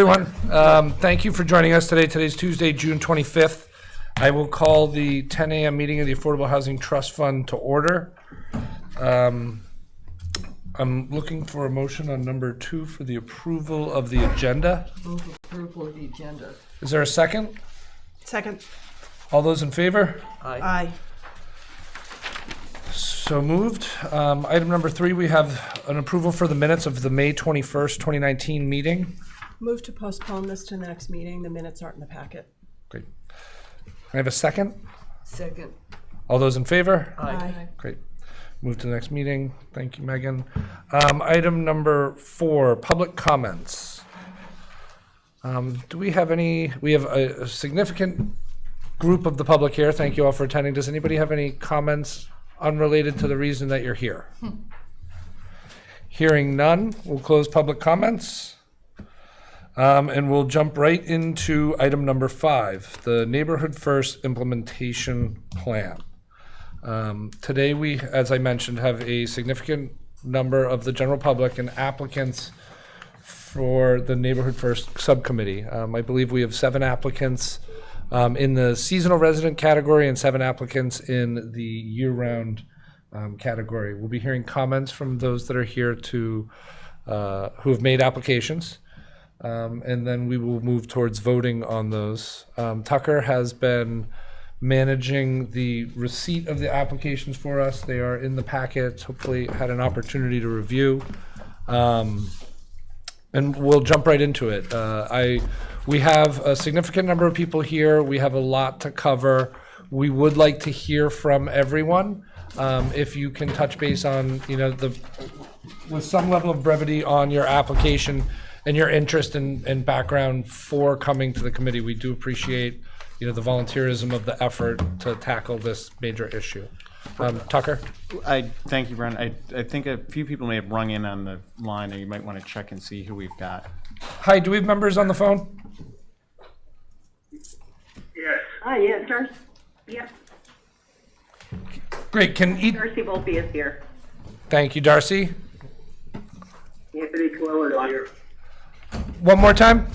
Everyone, thank you for joining us today. Today's Tuesday, June 25th. I will call the 10 a.m. meeting of the Affordable Housing Trust Fund to order. I'm looking for a motion on number 2 for the approval of the agenda. Move approval of the agenda. Is there a second? Second. All those in favor? Aye. So moved. Item number 3, we have an approval for the minutes of the May 21st, 2019 meeting. Move to postpone this to the next meeting. The minutes aren't in the packet. Great. I have a second. Second. All those in favor? Aye. Great. Move to the next meeting. Thank you, Megan. Item number 4, public comments. Do we have any? We have a significant group of the public here. Thank you all for attending. Does anybody have any comments unrelated to the reason that you're here? Hearing none, we'll close public comments. And we'll jump right into item number 5, the Neighborhood First Implementation Plan. Today we, as I mentioned, have a significant number of the general public and applicants for the Neighborhood First Subcommittee. I believe we have 7 applicants in the seasonal resident category and 7 applicants in the year-round category. We'll be hearing comments from those that are here to who have made applications. And then we will move towards voting on those. Tucker has been managing the receipt of the applications for us. They are in the packets, hopefully had an opportunity to review. And we'll jump right into it. We have a significant number of people here. We have a lot to cover. We would like to hear from everyone. If you can touch base on, with some level of brevity on your application and your interest and background for coming to the committee. We do appreciate, the volunteerism of the effort to tackle this major issue. Tucker? Thank you, Brian. I think a few people may have rung in on the line, and you might want to check and see who we've got. Hi, do we have members on the phone? Yes. Yes, Darcy. Yep. Great, Darcy Volpe is here. Thank you, Darcy. Anthony Colella is here. One more time?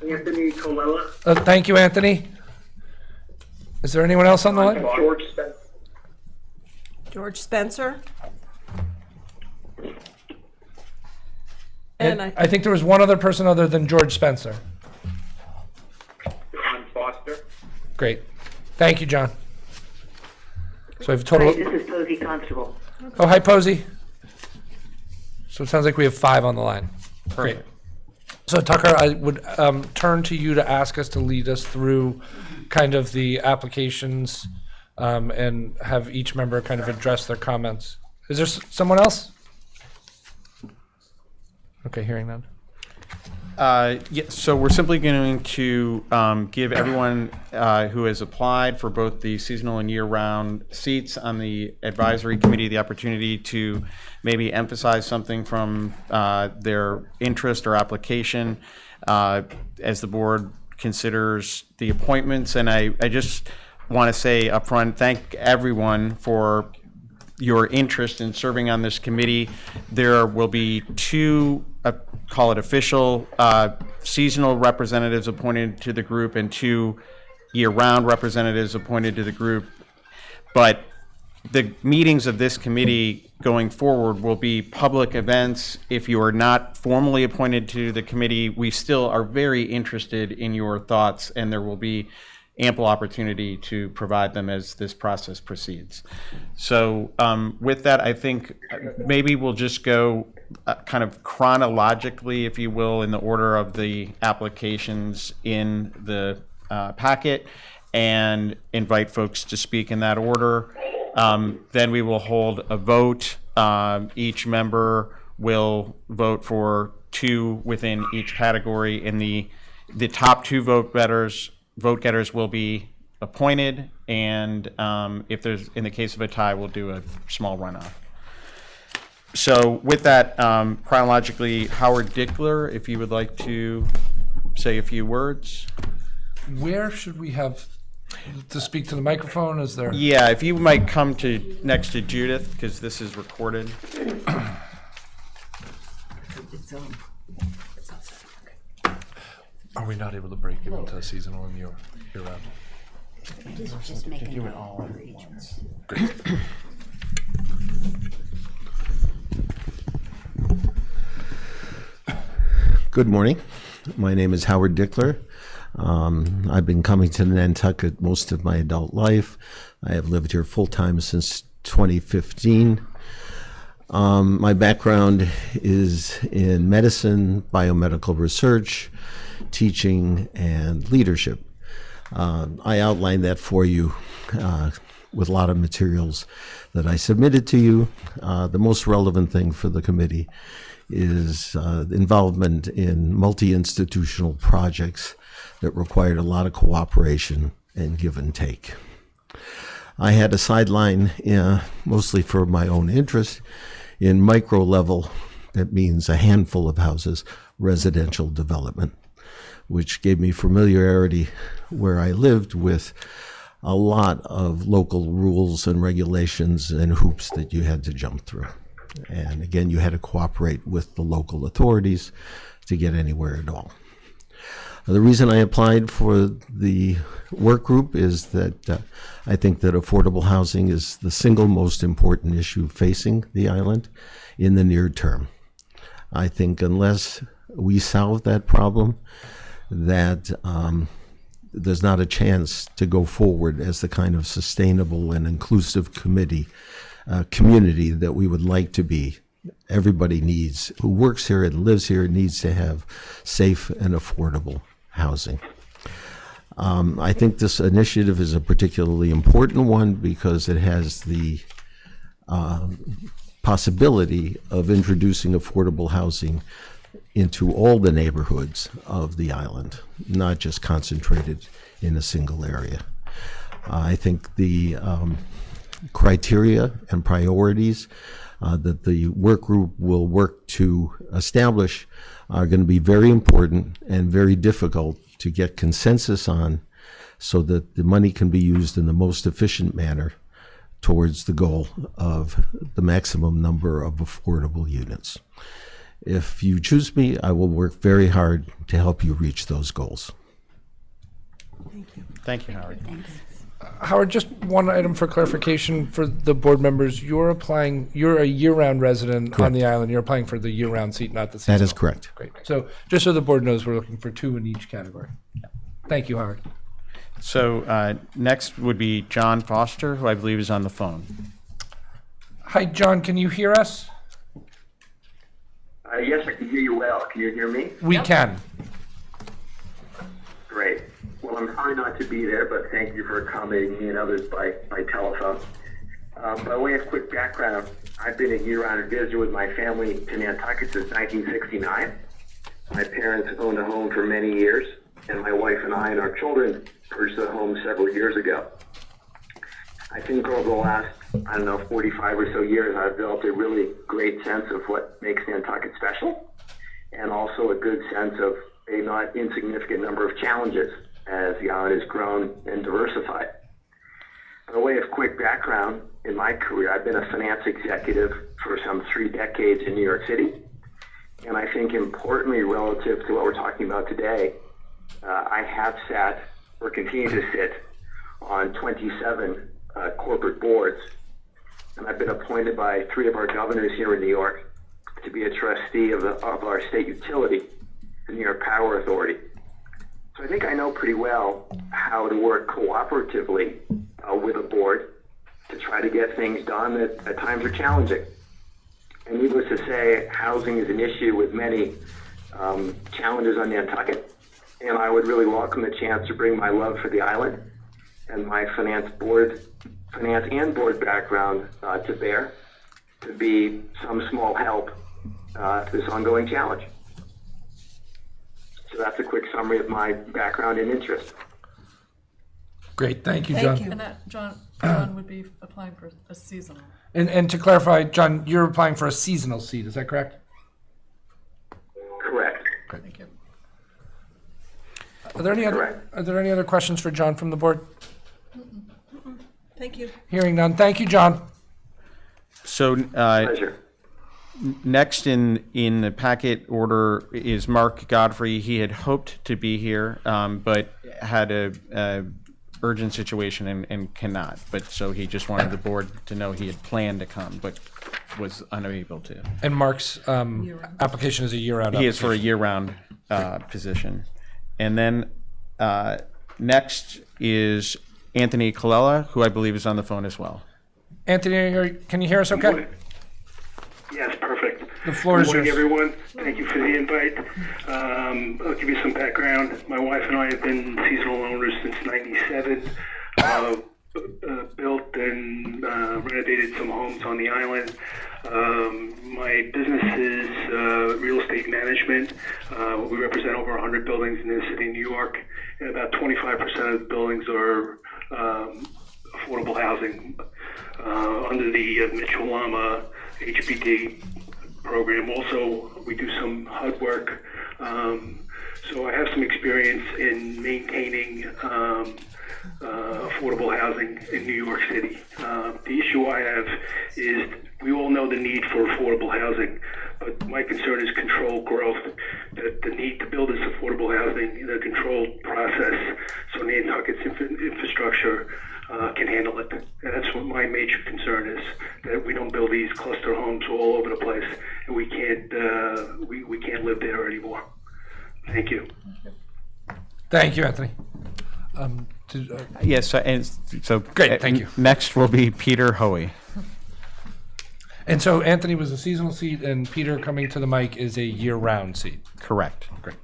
Anthony Colella. Thank you, Anthony. Is there anyone else on the line? George Spencer. George Spencer. And I think there was one other person other than George Spencer. John Foster. Great. Thank you, John. So I have a total. Hi, this is Posey Constable. Oh, hi, Posey. So it sounds like we have 5 on the line. Great. So Tucker, I would turn to you to ask us to lead us through kind of the applications and have each member kind of address their comments. Is there someone else? Okay, hearing none. Yeah, so we're simply going to give everyone who has applied for both the seasonal and year-round seats on the advisory committee the opportunity to maybe emphasize something from their interest or application as the board considers the appointments. And I just want to say up front, thank everyone for your interest in serving on this committee. There will be 2, call it official, seasonal representatives appointed to the group and 2 year-round representatives appointed to the group. But the meetings of this committee going forward will be public events. If you are not formally appointed to the committee, we still are very interested in your thoughts, and there will be ample opportunity to provide them as this process proceeds. So with that, I think maybe we'll just go kind of chronologically, if you will, in the order of the applications in the packet and invite folks to speak in that order. Then we will hold a vote. Each member will vote for 2 within each category. In the top 2 vote getters will be appointed, and if there's, in the case of a tie, we'll do a small runoff. So with that, chronologically, Howard Dickler, if you would like to say a few words. Where should we have to speak to the microphone? Is there? Yeah, if you might come to next to Judith, because this is recorded. It's outside. Okay. Are we not able to break it into seasonal and year round? Just make a note for each one. Good morning. My name is Howard Dickler. I've been coming to Nantucket most of my adult life. I have lived here full-time since 2015. My background is in medicine, biomedical research, teaching, and leadership. I outlined that for you with a lot of materials that I submitted to you. The most relevant thing for the committee is involvement in multi-institutional projects that required a lot of cooperation and give and take. I had a sideline, mostly for my own interest, in micro level, that means a handful of houses, residential development, which gave me familiarity where I lived with a lot of local rules and regulations and hoops that you had to jump through. And again, you had to cooperate with the local authorities to get anywhere at all. The reason I applied for the work group is that I think that affordable housing is the single most important issue facing the island in the near term. I think unless we solve that problem, that there's not a chance to go forward as the kind of sustainable and inclusive community that we would like to be. Everybody who works here and lives here needs to have safe and affordable housing. I think this initiative is a particularly important one because it has the possibility of introducing affordable housing into all the neighborhoods of the island, not just concentrated in a single area. I think the criteria and priorities that the work group will work to establish are going to be very important and very difficult to get consensus on so that the money can be used in the most efficient manner towards the goal of the maximum number of affordable units. If you choose me, I will work very hard to help you reach those goals. Thank you, Howard. Thanks. Howard, just one item for clarification for the board members. You're a year-round resident on the island. You're applying for the year-round seat, not the seasonal. That is correct. Great. So just so the board knows, we're looking for 2 in each category. Thank you, Howard. So next would be John Foster, who I believe is on the phone. Hi, John, can you hear us? Yes, I can hear you well. Can you hear me? We can. Great. Well, I'm sorry not to be there, but thank you for accommodating me and others by telephone. By way of quick background, I've been a year-round visitor with my family to Nantucket since 1969. My parents owned a home for many years, and my wife and I and our children purchased a home several years ago. I think over the last, 45 or so years, I've developed a really great sense of what makes Nantucket special, and also a good sense of a not insignificant number of challenges as the island has grown and diversified. By way of quick background, in my career, I've been a finance executive for some 3 decades in New York City. And I think importantly, relative to what we're talking about today, I have sat or continue to sit on 27 corporate boards. And I've been appointed by 3 of our governors here in New York to be a trustee of our state utility, the New York Power Authority. So I think I know pretty well how to work cooperatively with a board to try to get things done that at times are challenging. And needless to say, housing is an issue with many challenges on Nantucket. And I would really welcome the chance to bring my love for the island and my finance and board background to bear to be some small help to this ongoing challenge. So that's a quick summary of my background and interest. Great, thank you, John. Thank you. And that John would be applying for a seasonal. And to clarify, John, you're applying for a seasonal seat, is that correct? Correct. Thank you. Are there any other questions for John from the board? Thank you. Hearing none. Thank you, John. So Pleasure. Next in the packet order is Mark Godfrey. He had hoped to be here, but had a urgent situation and cannot. But so he just wanted the board to know he had planned to come, but was unable to. And Mark's application is a year-round He is for a application. year-round position. And then next is Anthony Colella, who I believe is on the phone as well. Anthony, can you hear us okay? Yes, perfect. The floor is Good morning, yours. everyone. Thank you for the invite. I'll give you some background. My wife and I have been seasonal owners since '97. Built and renovated some homes on the island. My business is real estate management. We represent over 100 buildings in the city of New York, and about 25% of the buildings are affordable housing under the Mitchell-Lama HPD program. Also, we do some HUD work. So I have some experience in maintaining affordable housing in New York City. The issue I have is we all know the need for affordable housing, but my concern is controlled growth, that the need to build this affordable housing in a controlled process so Nantucket's infrastructure can handle it. And that's what my major concern is, that we don't build these cluster homes all over the place, and we can't live there anymore. Thank you. Thank you, Anthony. Yes, and so Great, thank you. Next will be Peter Hoey. And so Anthony was a seasonal seat, and Peter coming to the mic is a year-round seat. Correct. Great.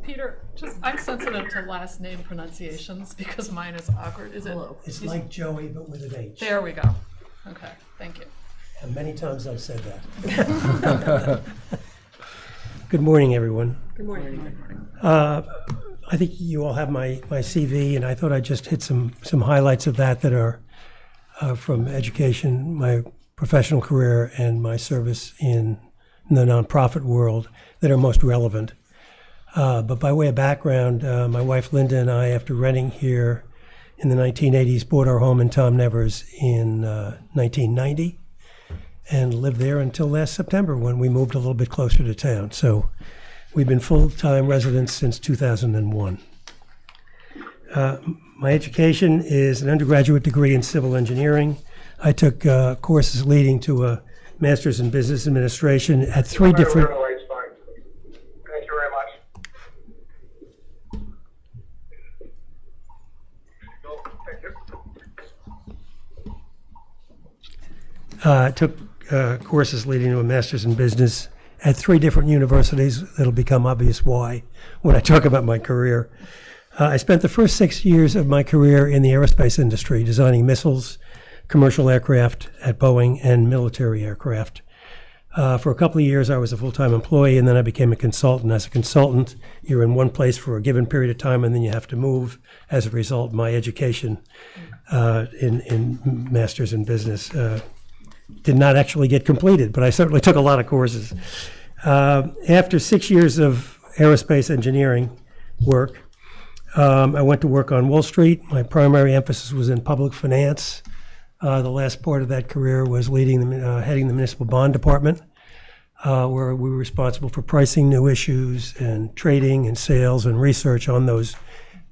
Peter, I'm sensitive to last name pronunciations because mine is awkward. Is it? It's like Joey, but with an H. There we go. Okay, thank you. And many times I've said that. Good morning, everyone. Good morning. I think you all have my CV, and I thought I'd just hit some highlights of that are from education, my professional career, and my service in the nonprofit world that are most relevant. But by way of background, my wife Linda and I, after renting here in the 1980s, bought our home in Tom Nevers in 1990 and lived there until last September when we moved a little bit closer to town. So we've been full-time residents since 2001. My education is an undergraduate degree in civil engineering. I took courses leading to a master's in business administration at three different... Thank you very much. Took courses leading to a master's in business at three different universities. It'll become obvious why when I talk about my career. I spent the first 6 years of my career in the aerospace industry, designing missiles, commercial aircraft at Boeing, and military aircraft. For a couple of years, I was a full-time employee, and then I became a consultant. As a consultant, you're in one place for a given period of time, and then you have to move. As a result, my education in master's in business did not actually get completed, but I certainly took a lot of courses. After 6 years of aerospace engineering work, I went to work on Wall Street. My primary emphasis was in public finance. The last part of that career was heading the municipal bond department, where we were responsible for pricing new issues and trading and sales and research on those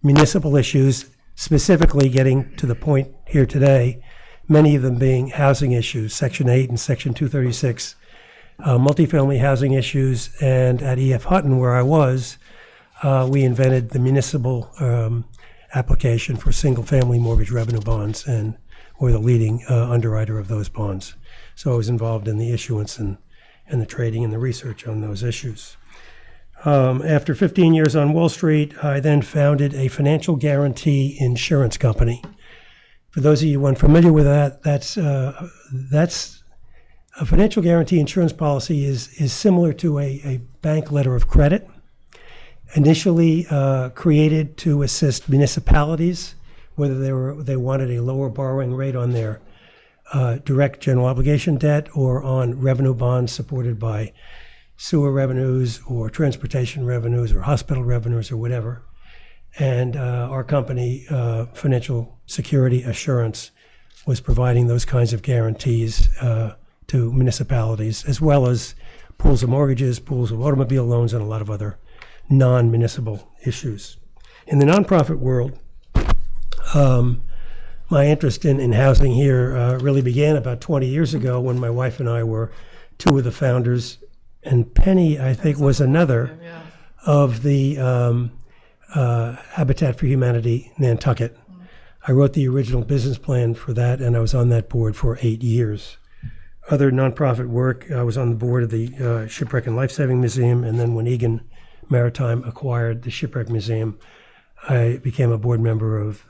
municipal issues, specifically getting to the point here today, many of them being housing issues, Section 8 and Section 236, multifamily housing issues. And at E.F. Hutton, where I was, we invented the municipal application for single-family mortgage revenue bonds, and we're the leading underwriter of those bonds. So I was involved in the issuance and the trading and the research on those issues. After 15 years on Wall Street, I then founded a financial guarantee insurance company. For those of you unfamiliar with that, that's a financial guarantee insurance policy is similar to a bank letter of credit. Initially created to assist municipalities, whether they wanted a lower borrowing rate on their direct general obligation debt or on revenue bonds supported by sewer revenues or transportation revenues or hospital revenues or whatever. And our company, Financial Security Assurance, was providing those kinds of guarantees to to municipalities, as well as pools of mortgages, pools of automobile loans, and a lot of other non-municipal issues. In the nonprofit world, my interest in housing here really began about 20 years ago when my wife and I were two of the founders, and Penny, I think, was another Yeah. of the Habitat for Humanity Nantucket. I wrote the original business plan for that, and I was on that board for 8 years. Other nonprofit work, I was on the board of the Shipwreck and Lifesaving Museum, and then when Egan Maritime acquired the Shipwreck Museum, I became a board member of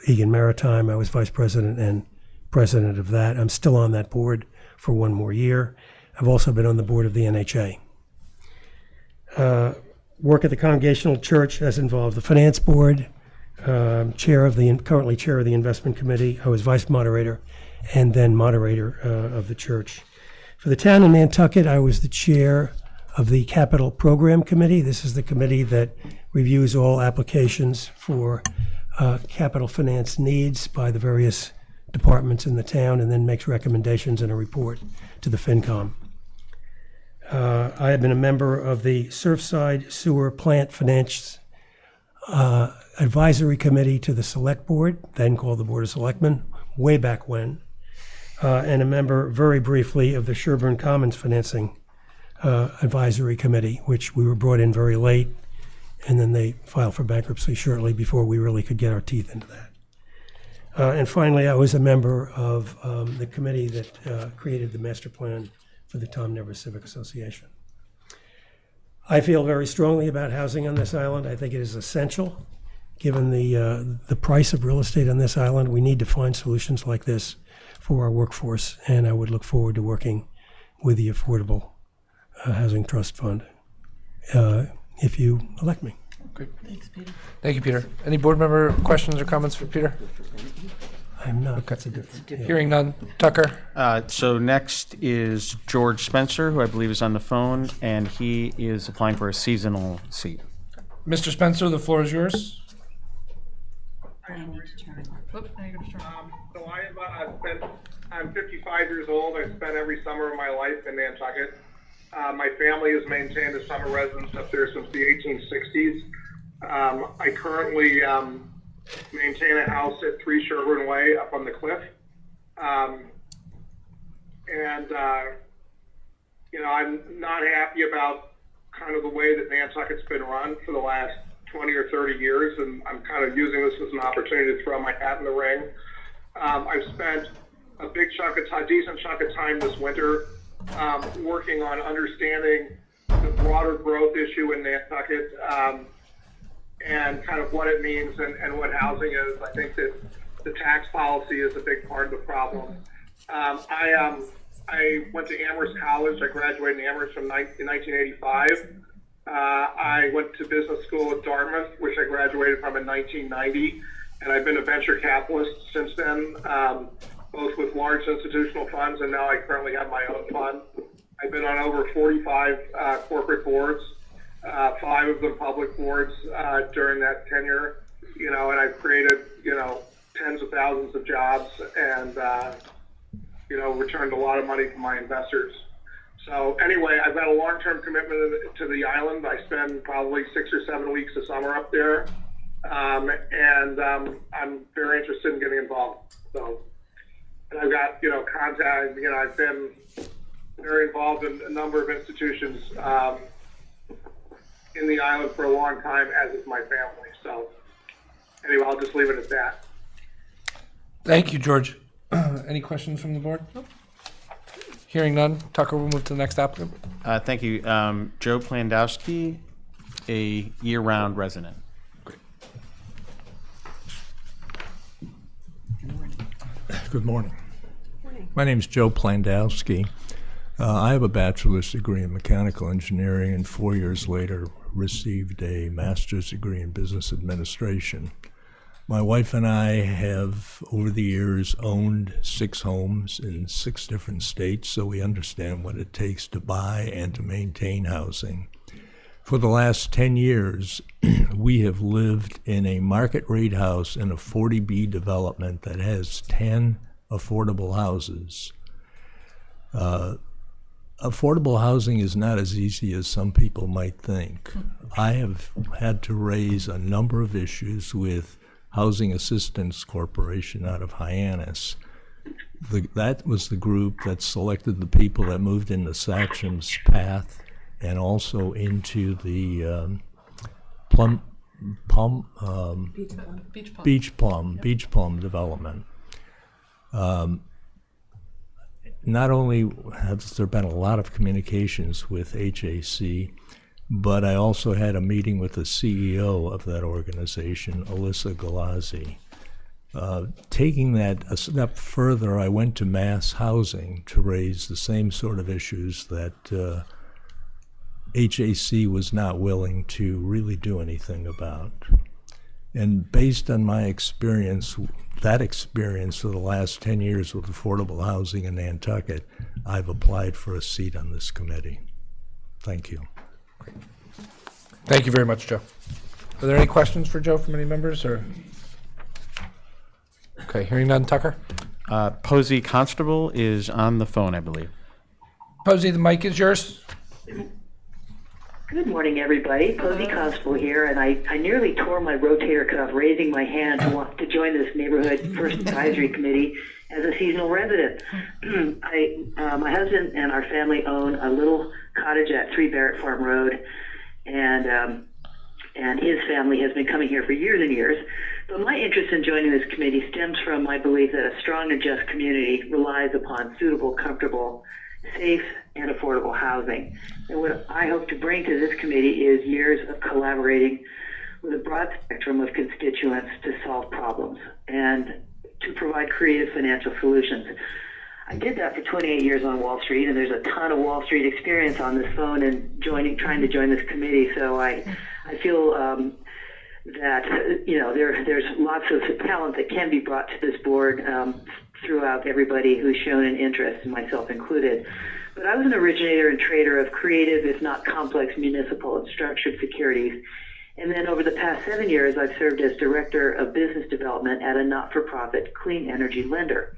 Egan Maritime. I was vice president and president of that. I'm still on that board for one more year. I've also been on the board of the NHA. Work at the Congregational Church has involved the finance board, currently chair of the investment committee. I was vice moderator and then moderator of the church. For the town of Nantucket, I was the chair of the capital program committee. This is the committee that reviews all applications for capital finance needs by the various departments in the town and then makes recommendations and a report to the FinCom. I have been a member of the Surfside Sewer Plant Finance Advisory Committee to the Select Board, then called the Board of Selectmen, way back when, and a member very briefly of the Sherburne Commons Financing Advisory Committee, which we were brought in very late, and then they filed for bankruptcy shortly before we really could get our teeth into that. And finally, I was a member of the committee that created the master plan for the Tom Never Civic Association. I feel very strongly about housing on this island. I think it is essential, given the price of real estate on this island. We need to find solutions like this for our workforce, and I would look forward to working with the Affordable Housing Trust Fund if you elect me. Great. Thanks, Peter. Thank you, Peter. Any board member questions or comments for Peter? I'm not. That's a different. Yeah. Hearing none. Tucker? So next is George Spencer, who I believe is on the phone, and he is applying for a seasonal seat. Mr. Spencer, the floor is yours. I need to turn. Whoop, now you gotta turn. So I'm 55 years old. I spent every summer of my life in Nantucket. My family has maintained a summer residence up there since the 1860s. I currently maintain a house at 3 Sherburne Way up on the cliff. I'm not happy about kind of the way that Nantucket's been run for the last 20 or 30 years, and I'm kind of using this as an opportunity to throw my hat in the ring. I've spent a decent chunk of time this winter working on understanding the broader growth issue in Nantucket and kind of what it means and what housing is. I think that the tax policy is a big part of the problem. I went to Amherst College. I graduated in Amherst in 1985. I went to business school at Dartmouth, which I graduated from in 1990, and I've been a venture capitalist since then, both with large institutional funds, and now I currently have my own fund. I've been on over 45 corporate boards, 5 of them public boards during that tenure, and I've created, tens of thousands of jobs and, returned a lot of money to my investors. So anyway, I've got a long-term commitment to the island. I spend probably 6 or 7 weeks a summer up there, and I'm very interested in getting involved. So, and I've got contact. I've been very involved in a number of institutions in the island for a long time, as is my family. So anyway, I'll just leave it at that. Thank you, George. Any questions from the board? Nope. Hearing none. Tucker, we'll move to the next applicant. Thank you. Joe Plandowski, a year-round resident. Good morning. My name is Joe Plandowski. I have a bachelor's degree in mechanical engineering and 4 years later received a master's degree in business administration. My wife and I have, over the years, owned 6 homes in 6 different states, so we understand what it takes to buy and to maintain housing. For the last 10 years, we have lived in a market rate house in a 40B development that has 10 affordable houses. Affordable housing is not as easy as some people might think. I have had to raise a number of issues with Housing Assistance Corporation out of Hyannis. That was the group that selected the people that moved into Satcham's Path and also into the Beach Plum development. Not only has there been a lot of communications with HAC, but I also had a meeting with the CEO of that organization, Alyssa Galazzi. Taking that a step further, I went to Mass Housing to raise the same sort of issues that HAC was not willing to really do anything about. And based on my experience, that experience for the last 10 years with affordable housing in Nantucket, I've applied for a seat on this committee. Thank you. Thank you very much, Joe. Are there any questions for Joe from any members? Or okay, hearing none. Tucker? Posey Constable is on the phone, I believe. Posey, the mic is yours. Good morning, everybody. Posey Constable here, and I nearly tore my rotator cuff raising my hand to join this Neighborhood First Advisory Committee as a seasonal resident. My husband and our family own a little cottage at 3 Barrett Farm Road, and his family has been coming here for years and years. But my interest in joining this committee stems from my belief that a strong and just community relies upon suitable, comfortable, safe, and affordable housing. And what I hope to bring to this committee is years of collaborating with a broad spectrum of constituents to solve problems and to provide creative financial solutions. I did that for 28 years on Wall Street, and there's a ton of Wall Street experience on this phone and trying to join this committee. So I feel that there's lots of talent that can be brought to this board throughout everybody who's shown an interest, myself included. But I was an originator and trader of creative, if not complex, municipal and structured securities. And then over the past 7 years, I've served as Director of Business Development at a not-for-profit clean energy lender.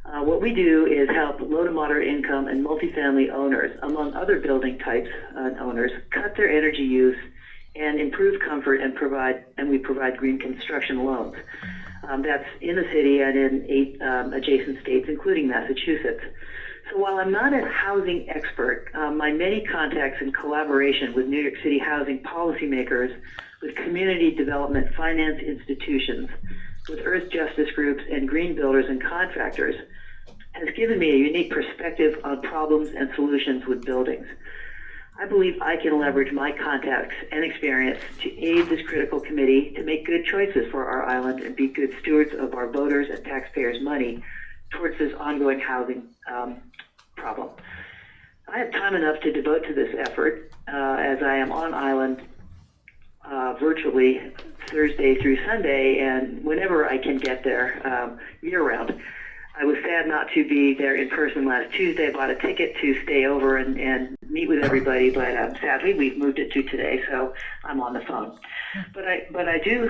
What we do is help low to moderate income and multifamily owners, among other building types and owners, cut their energy use and improve comfort, and we provide green construction loans. That's in the city and in 8 adjacent states, including Massachusetts. So while I'm not a housing expert, my many contacts and collaboration with New York City housing policymakers, with community development finance institutions, with earth justice groups and green builders and contractors has given me a unique perspective on problems and solutions with buildings. I believe I can leverage my contacts and experience to aid this critical committee to make good choices for our island and be good stewards of our voters and taxpayers' money towards this ongoing housing problem. I have time enough to devote to this effort as I am on island virtually Thursday through Sunday, and whenever I can get there year-round. I was sad not to be there in person last Tuesday. I bought a ticket to stay over and meet with everybody, but sadly we've moved it to today, so I'm on the phone. But I do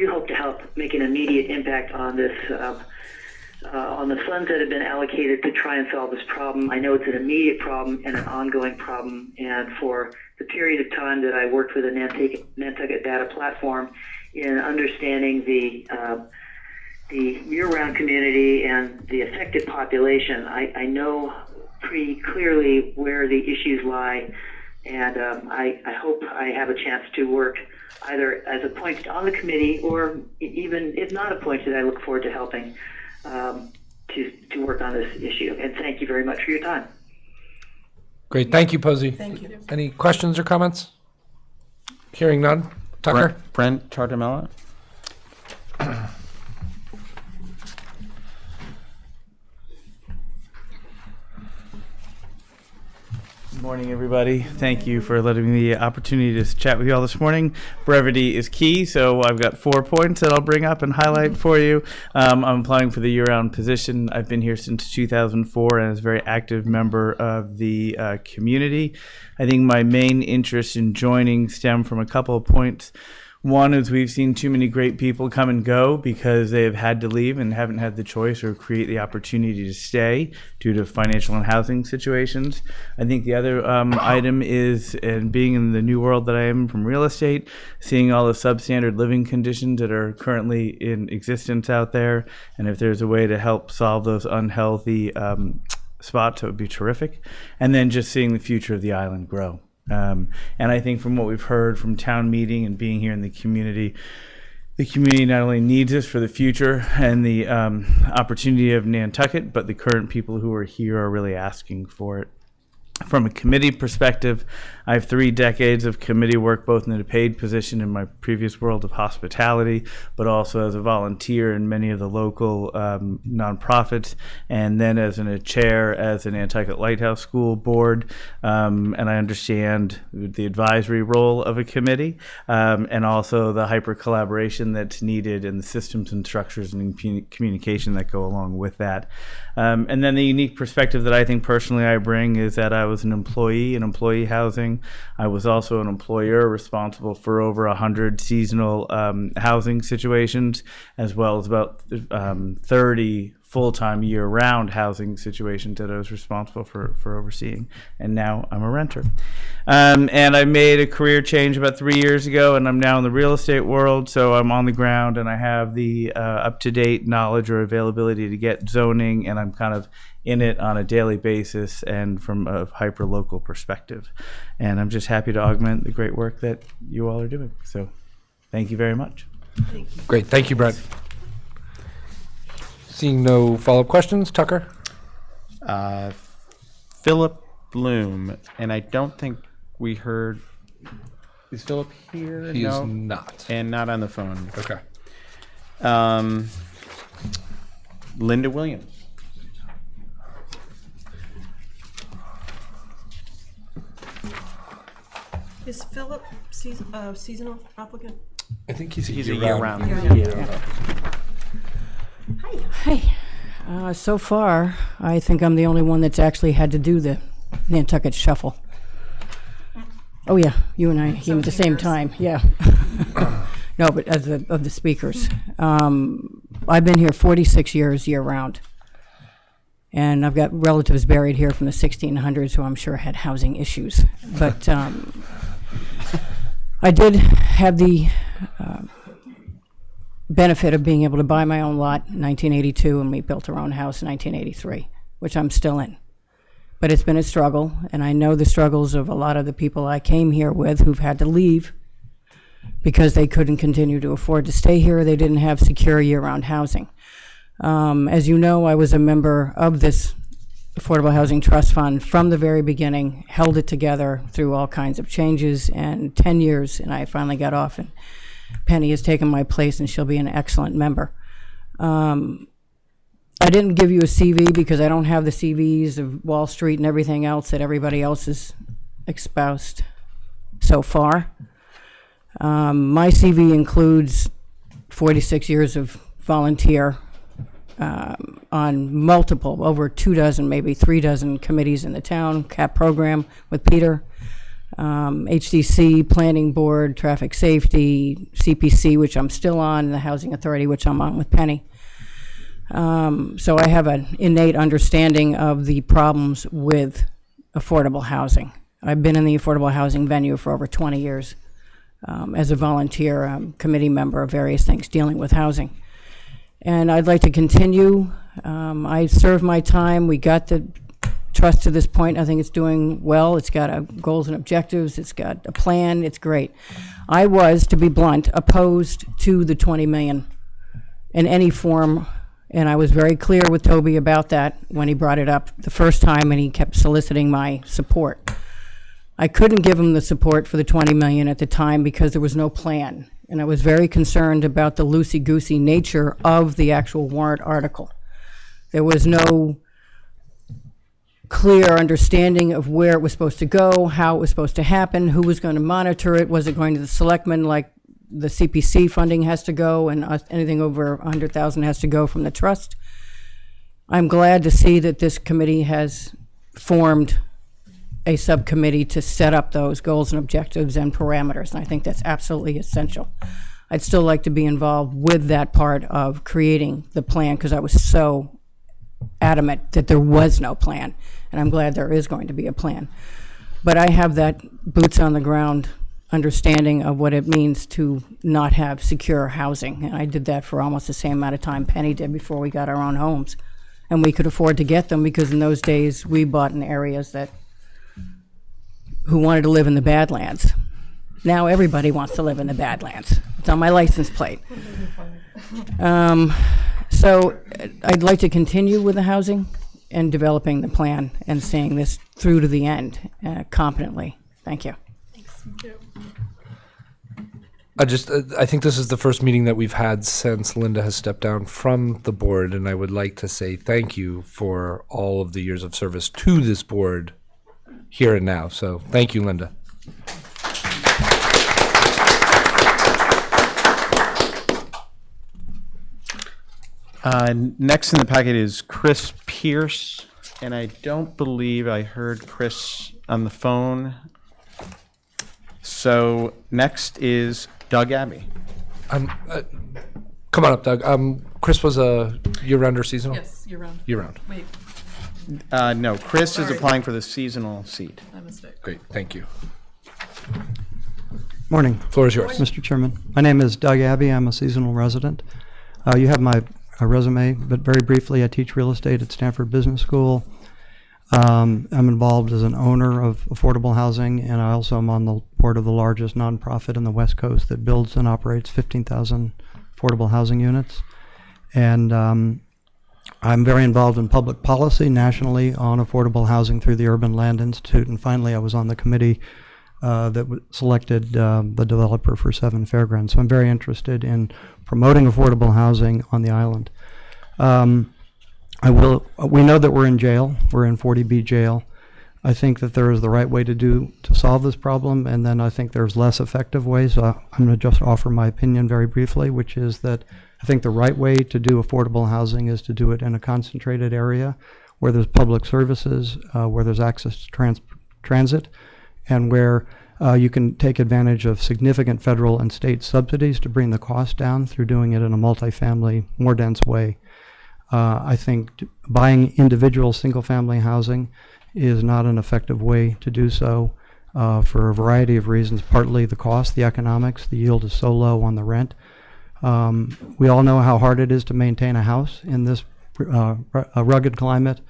hope to help make an immediate impact on this on the funds that have been allocated to try and solve this problem. I know it's an immediate problem and an ongoing problem, and for the period of time that I worked with the Nantucket data platform in understanding the year-round community and the affected population, I know pretty clearly where the issues lie, and I hope I have a chance to work either as appointed on the committee or even if not appointed, I look forward to helping to work on this issue. And thank you very much for your time. Great. Thank you, Posey. Thank you. Any questions or comments? Hearing none. Tucker? Brent Tartamella. Good morning, everybody. Thank you for letting me the opportunity to chat with you all this morning. Brevity is key, so I've got 4 points that I'll bring up and highlight for you. I'm applying for the year-round position. I've been here since 2004 and as a very active member of the community. I think my main interest in joining stem from a couple of points. One is we've seen too many great people come and go because they have had to leave and haven't had the choice or create the opportunity to stay due to financial and housing situations. I think the other item is, and being in the new world that I am from real estate, seeing all the substandard living conditions that are currently in existence out there, and if there's a way to help solve those unhealthy spots, it would be terrific. And then just seeing the future of the island grow. And I think from what we've heard from town meeting and being here in the community not only needs us for the future and the opportunity of Nantucket, but the current people who are here are really asking for it. From a committee perspective, I have 3 decades of committee work, both in a paid position in my previous world of hospitality, but also as a volunteer in many of the local nonprofits, and then as a chair as an Nantucket Lighthouse School Board. And I understand the advisory role of a committee, and also the hyper collaboration that's needed and the systems and structures and communication that go along with that. And then the unique perspective that I think personally I bring is that I was an employee in employee housing. I was also an employer responsible for over 100 seasonal housing situations, as well as about 30 full-time year-round housing situations that I was responsible for overseeing. And now I'm a renter. And I made a career change about 3 years ago, and I'm now in the real estate world, so I'm on the ground and I have the up-to-date knowledge or availability to get zoning, and I'm kind of in it on a daily basis and from a hyper-local perspective. And I'm just happy to augment the great work that you all are doing. So thank you very much. Thank you. Great, thank you, Brent. Seeing no follow-up questions, Tucker? Philip Bloom, and I don't think we heard. Is Philip here? He no? is not. And not on the phone. Okay. Linda Williams. Is Philip seasonal applicant? I think he's a year-round. year-round. Hi. So far, I think I'm the only one that's actually had to do the Nantucket Shuffle. Oh yeah, you and I came at the same time. Yeah. No, but as of the speakers, I've been here 46 years year-round, and I've got relatives buried here from the 1600s who I'm sure had housing issues. But I did have the benefit of being able to buy my own lot in 1982, and we built our own house in 1983, which I'm still in. But it's been a struggle, and I know the struggles of a lot of the people I came here with who've had to leave because they couldn't continue to afford to stay here. They didn't have secure year-round housing. As you know, I was a member of this Affordable Housing Trust Fund from the very beginning, held it together through all kinds of changes, and 10 years, and I finally got off, and Penny has taken my place, and she'll be an excellent member. I didn't give you a CV because I don't have the CVs of Wall Street and everything else that everybody else has espoused so far. My CV includes 46 years of volunteer on multiple, over 24, maybe 36 committees in the town, CAP program with Peter, HDC, Planning Board, Traffic Safety, CPC, which I'm still on, and the Housing Authority, which I'm on with Penny. So I have an innate understanding of the problems with affordable housing. I've been in the affordable housing venue for over 20 years as a volunteer committee member of various things dealing with housing. And I'd like to continue. I served my time. We got the trust to this point. I think it's doing well. It's got goals and objectives. It's got a plan. It's great. I was, to be blunt, opposed to the 20 million in any form. And I was very clear with Toby about that when he brought it up the first time, and he kept soliciting my support. I couldn't give him the support for the 20 million at the time because there was no plan. And I was very concerned about the loosey-goosey nature of the actual warrant article. There was no clear understanding of where it was supposed to go, how it was supposed to happen, who was going to monitor it, was it going to the selectmen like the CPC funding has to go, and anything over 100,000 has to go from the trust. I'm glad to see that this committee has formed a subcommittee to set up those goals and objectives and parameters, and I think that's absolutely essential. I'd still like to be involved with that part of creating the plan, because I was so adamant that there was no plan, and I'm glad there is going to be a plan. But I have that boots on the ground understanding of what it means to not have secure housing, and I did that for almost the same amount of time Penny did before we got our own homes. And we could afford to get them because in those days we bought in areas who wanted to live in the Badlands. Now everybody wants to live in the Badlands. It's on my license plate. So I'd like to continue with the housing and developing the plan and seeing this through to the end competently. Thank you. I think this is the first meeting that we've had since Linda has stepped down from the board, and I would like to say thank you for all of the years of service to this board here and now. So thank you, Linda. Next in the packet is Chris Pierce, and I don't believe I heard Chris on the phone. So next is Doug Abbey. Come on up, Doug. Chris was a year-round or seasonal? Yes, year-round. Year-round. Wait, No, Chris is Sorry. applying for the seasonal seat. my mistake. Great, thank you. Morning, Floor is yours. Mr. Chairman. My name is Doug Abbey. I'm a seasonal resident. You have my resume, but very briefly, I teach real estate at Stanford Business School. I'm involved as an owner of affordable housing, and I also am on the board of the largest nonprofit in the West Coast that builds and operates 15,000 affordable housing units. And I'm very involved in public policy nationally on affordable housing through the Urban Land Institute. And finally, I was on the committee that selected the developer for 7 Fairgrounds. So I'm very interested in promoting affordable housing on the island. We know that we're in jail. We're in 40B jail. I think that there is the right way to solve this problem, and then I think there's less effective ways. I'm going to just offer my opinion very briefly, which is that I think the right way to do affordable housing is to do it in a concentrated area where there's public services, where there's access to transit, and where you can take advantage of significant federal and state subsidies to bring the cost down through doing it in a multifamily, more dense way. I think buying individual single-family housing is not an effective way to do so for a variety of reasons, partly the cost, the economics. The yield is so low on the rent. We all know how hard it is to maintain a house in this rugged climate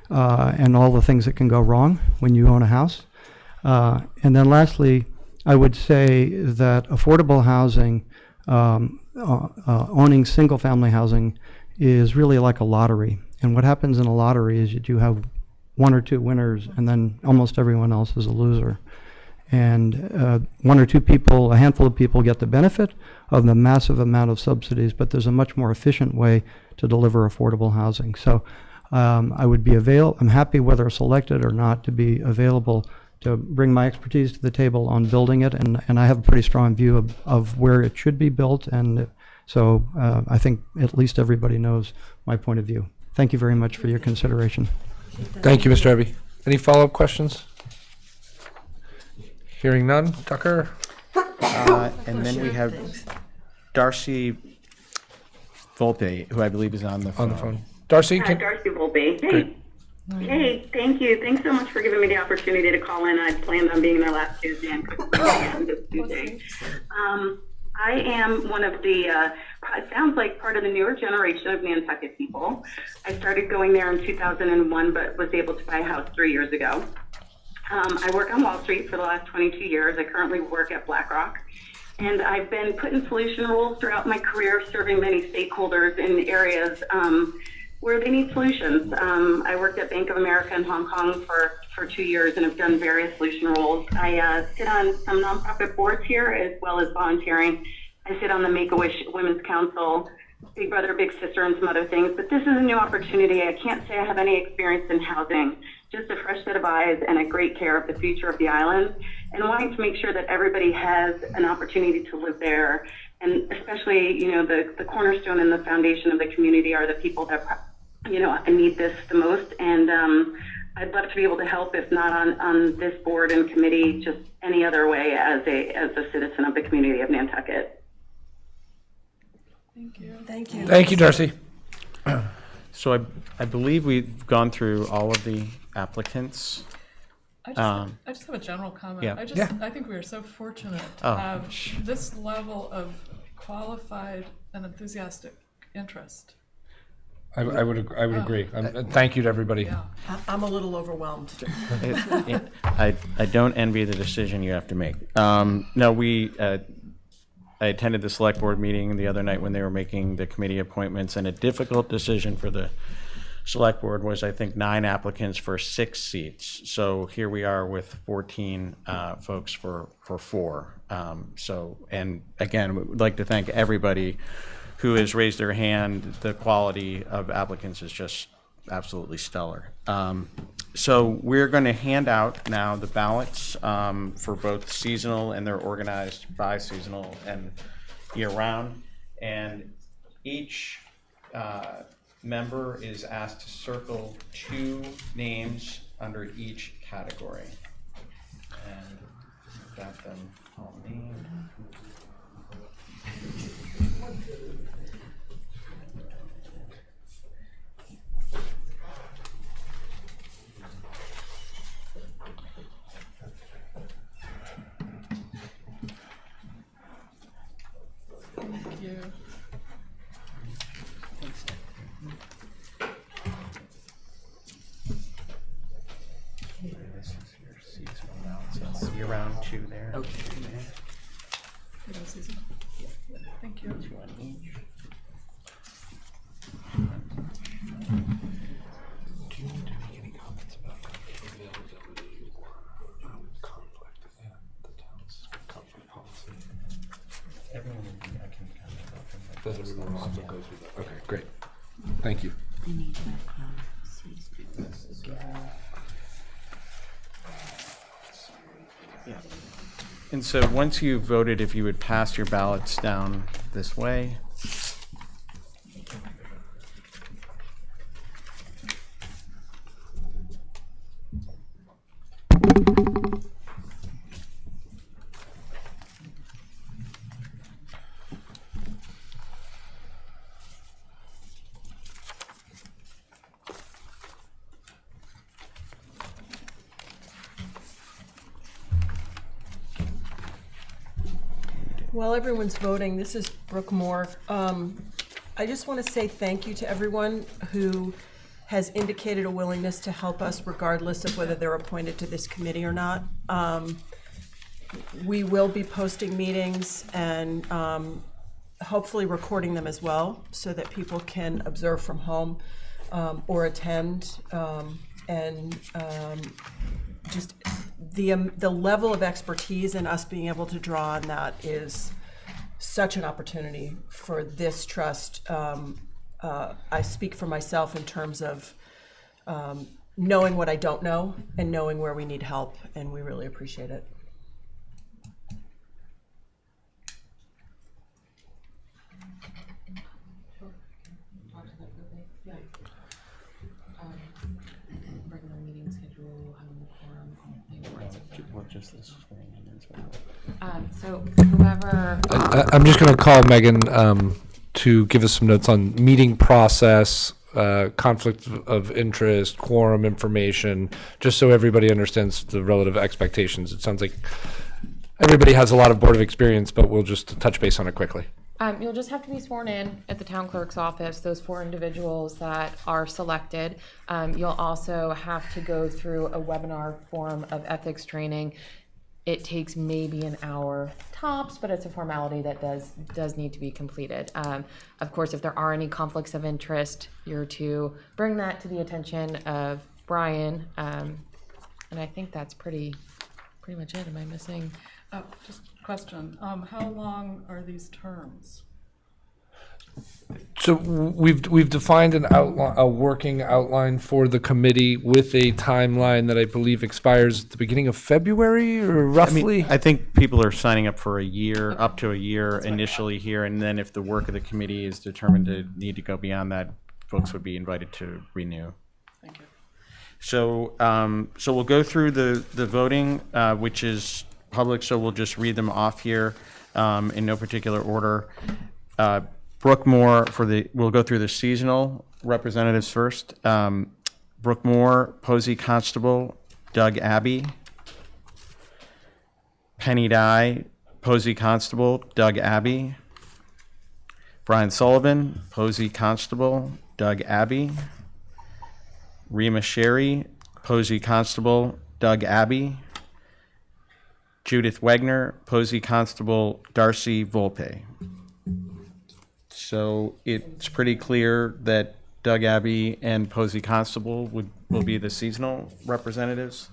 and all the things that can go wrong when you own a house. And then lastly, I would say that affordable housing, owning single-family housing is really like a lottery. And what happens in a lottery is that you have 1 or 2 winners, and then almost everyone else is a loser. And 1 or 2 people, a handful of people get the benefit of the massive amount of subsidies, but there's a much more efficient way to deliver affordable housing. So I would be I'm happy, whether selected or not, to be available to bring my expertise to the table on building it, and I have a pretty strong view of where it should be built, and so I think at least everybody knows my point of view. Thank you very much for your consideration. Thank you, Mr. Abbey. Any follow-up questions? Hearing none. Tucker? And then we have Darcy Volpe, who I believe is on the phone. Darcy, Hi, Darcy Volpe. Hey. Great. Hey, thank you. Thanks so much for giving me the opportunity to call in. I planned on being there last Tuesday and couldn't make it this Tuesday. I am one of the, it sounds like part of the newer generation of Nantucket people. I started going there in 2001, but was able to buy a house 3 years ago. I work on Wall Street for the last 22 years. I currently work at BlackRock. And I've been put in solution roles throughout my career, serving many stakeholders in areas where they need solutions. I worked at Bank of America in Hong Kong for 2 years and have done various solution roles. I sit on some nonprofit boards here as well as volunteering. I sit on the Make-A-Wish Women's Council, Big Brother, Big Sister, and some other things. But this is a new opportunity. I can't say I have any experience in housing, just a fresh set of eyes and a great care of the future of the island, and wanting to make sure that everybody has an opportunity to live there. And especially, the cornerstone and the foundation of the community are the people that, need this the most. And I'd love to be able to help, if not on this board and committee, just any other way as a citizen of the community of Nantucket. Thank you. Thank you. Thank you, Darcy. So I believe we've gone through all of the applicants. I just have a general comment. Yeah. I think we are so fortunate to Oh. have this level of qualified and enthusiastic interest. I would agree. Thank you to everybody. Yeah. I'm a little overwhelmed. I don't envy the decision you have to make. No, I attended the select board meeting the other night when they were making the committee appointments, and a difficult decision for the select board was, I think, 9 applicants for 6 seats. So here we are with 14 folks for 4. And again, we'd like to thank everybody who has raised their hand. The quality of applicants is just absolutely stellar. So we're going to hand out now the ballots for both seasonal, and they're organized by seasonal and year-round. And each member is asked to circle 2 names under each category. And we've got them all named. Thank you. This is your seasonal balance. So it's year-round 2 there. Okay. You know, Susan? Yeah. Thank you. 2 on each. Do you want to make any comments about availability or conflict and the town's conflict policy? Everyone, I can comment about conflict. Does everyone also go through that? Okay, great. Thank you. Yeah. And so once you've voted, if you would pass your ballots down this way. While everyone's voting, this is Brooke Moore. I just want to say thank you to everyone who has indicated a willingness to help us regardless of whether they're appointed to this committee or not. We will be posting meetings and hopefully recording them as well so that people can observe from home or attend. Just the level of expertise and us being able to draw on that is such an opportunity for this trust. I speak for myself in terms of knowing what I don't know and knowing where we need help, and we really appreciate it. Just this so whoever. I'm just going to call Megan to give us some notes on meeting process, conflict of interest, quorum information, just so everybody understands the relative expectations. It sounds like everybody has a lot of board of experience, but we'll just touch base on it quickly. You'll just have to be sworn in at the town clerk's office, those 4 individuals that are selected. You'll also have to go through a webinar form of ethics training. It takes maybe an hour tops, but it's a formality that does need to be completed. Of course, if there are any conflicts of interest, you're to bring that to the attention of Brian. And I think that's pretty much it. Am I missing? Just a question. How long are these terms? So we've defined an outline, a working outline for the committee with a timeline that I believe expires at the beginning of February or roughly. I think people are signing up for a year, up to a year initially here, and then if the work of the committee is determined to need to go beyond that, folks would be invited to renew. Thank you. So, so we'll go through the voting, which is public, so we'll just read them off here in no particular order. Brooke Moore we'll go through the seasonal representatives first. Brooke Moore, Posey Constable, Doug Abbey. Penny Dye, Posey Constable, Doug Abbey. Brian Sullivan, Posey Constable, Doug Abbey. Rima Sherry, Posey Constable, Doug Abbey. Judith Wegner, Posey Constable, Darcy Volpe. So it's pretty clear that Doug Abbey and Posey Constable will be the seasonal representatives.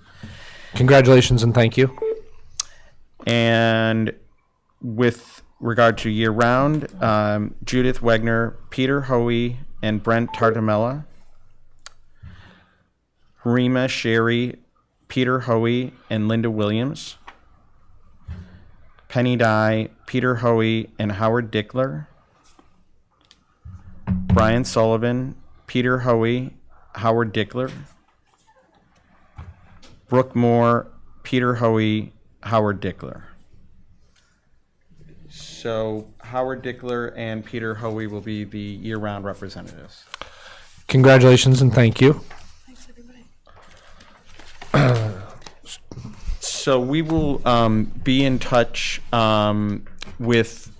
Congratulations and thank you. And with regard to year-round, Judith Wegner, Peter Hoey, and Brent Tartamella. Rima Sherry, Peter Hoey, and Linda Williams. Penny Dye, Peter Hoey, and Howard Dickler. Brian Sullivan, Peter Hoey, Howard Dickler. Brooke Moore, Peter Hoey, Howard Dickler. So Howard Dickler and Peter Hoey will be the year-round representatives. Congratulations and thank you. Thanks, everybody. So we will be in touch with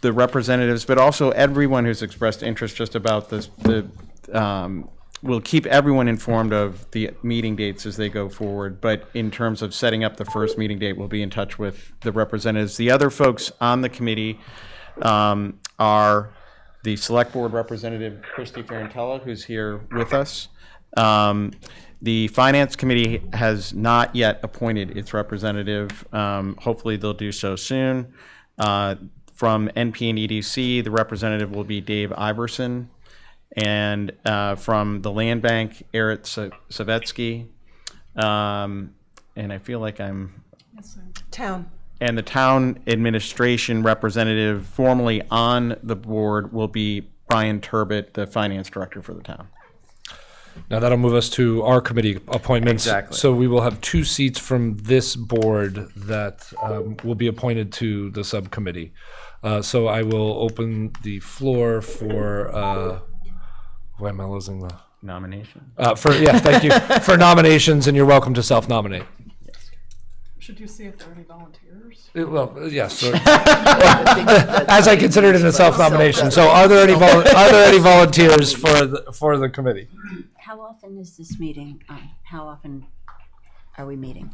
the representatives, but also everyone who's expressed interest just about this. We'll keep everyone informed of the meeting dates as they go forward, but in terms of setting up the first meeting date, we'll be in touch with the representatives. The other folks on the committee are the Select Board Representative, Christy Ferrantella, who's here with us. The Finance Committee has not yet appointed its representative. Hopefully they'll do so soon. From NP and EDC, the representative will be Dave Iverson. And from the Land Bank, Eric Savetsky. And I feel like I'm... Town. And the town administration representative formally on the board will be Brian Turbot, the finance director for the town. Now that'll move us to our committee appointments. Exactly. So we will have 2 seats from this board that will be appointed to the subcommittee. So I will open the floor for... why am I losing the nomination? Thank you for nominations, and you're welcome to self-nominate. Should you see if there are any volunteers? Yes. So, as I considered it a self-nomination. So, are there any volunteers for the committee? How often is this meeting? How often are we meeting?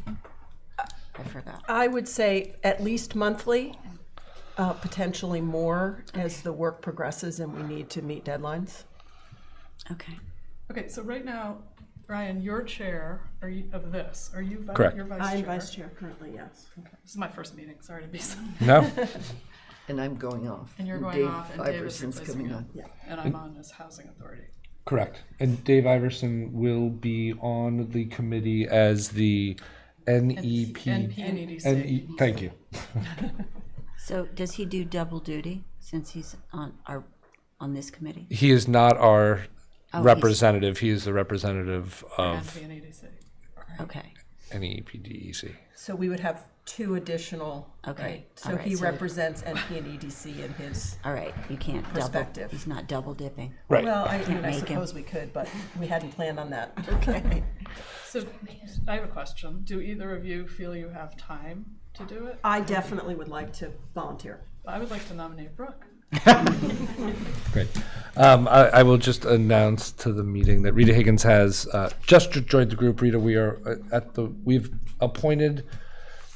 I forgot. I would say at least monthly, potentially more as the work progresses and we need to meet deadlines. Okay. Okay, so right now, Ryan, you're chair of this. Are you Correct. You're vice I'm chair? vice chair currently, yes. Okay. This is my first meeting. Sorry to be so. No. And I'm going off. And you're going Dave off, and Dave is Iverson's replacing coming you. on. Yeah. And I'm on as housing authority. Correct. And Dave Iverson will be on the committee as the NEP. NP and EDC. Thank you. So does he do double duty since he's on this committee? He is not our Oh, representative. He is the representative of NP and EDC. Okay. NEPDEC. So we would have 2 additional. Okay. Right? So All right, he so- represents NP and EDC in his All right, you can't perspective. he's not double dipping. Right. Well, I Can't make him. suppose we could, but we hadn't planned on that. Okay. So I have a question. Do either of you feel you have time to do it? I definitely would like to volunteer. I would like to nominate Brooke. Great. I will just announce to the meeting that Rita Higgins has just joined the group. Rita, we've appointed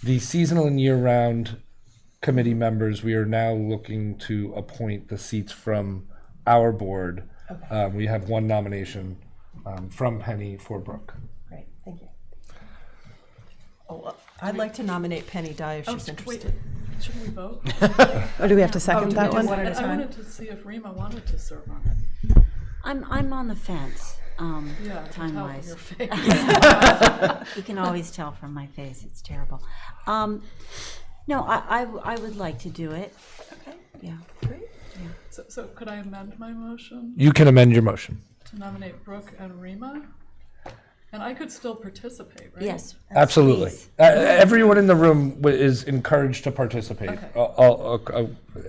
the seasonal and year-round committee members. We are now looking to appoint the seats from our board. Okay. We have 1 nomination from Penny for Brooke. Great, thank you. I'd like to nominate Penny Dye if she's interested. Shouldn't we vote? Or do we have to second do we that do one? one at a I time? I wanted wanted to see if Rima wanted to serve on it. I'm on the fence. Yeah, I can time tell from wise. your face. You can always tell from my face. It's terrible. No, I would like to do it. Okay. Yeah. Great. Yeah. So could I amend my motion You can amend your motion. to nominate Brooke and Rima? And I could still participate, right? Yes. Absolutely. Everyone in the room is encouraged to participate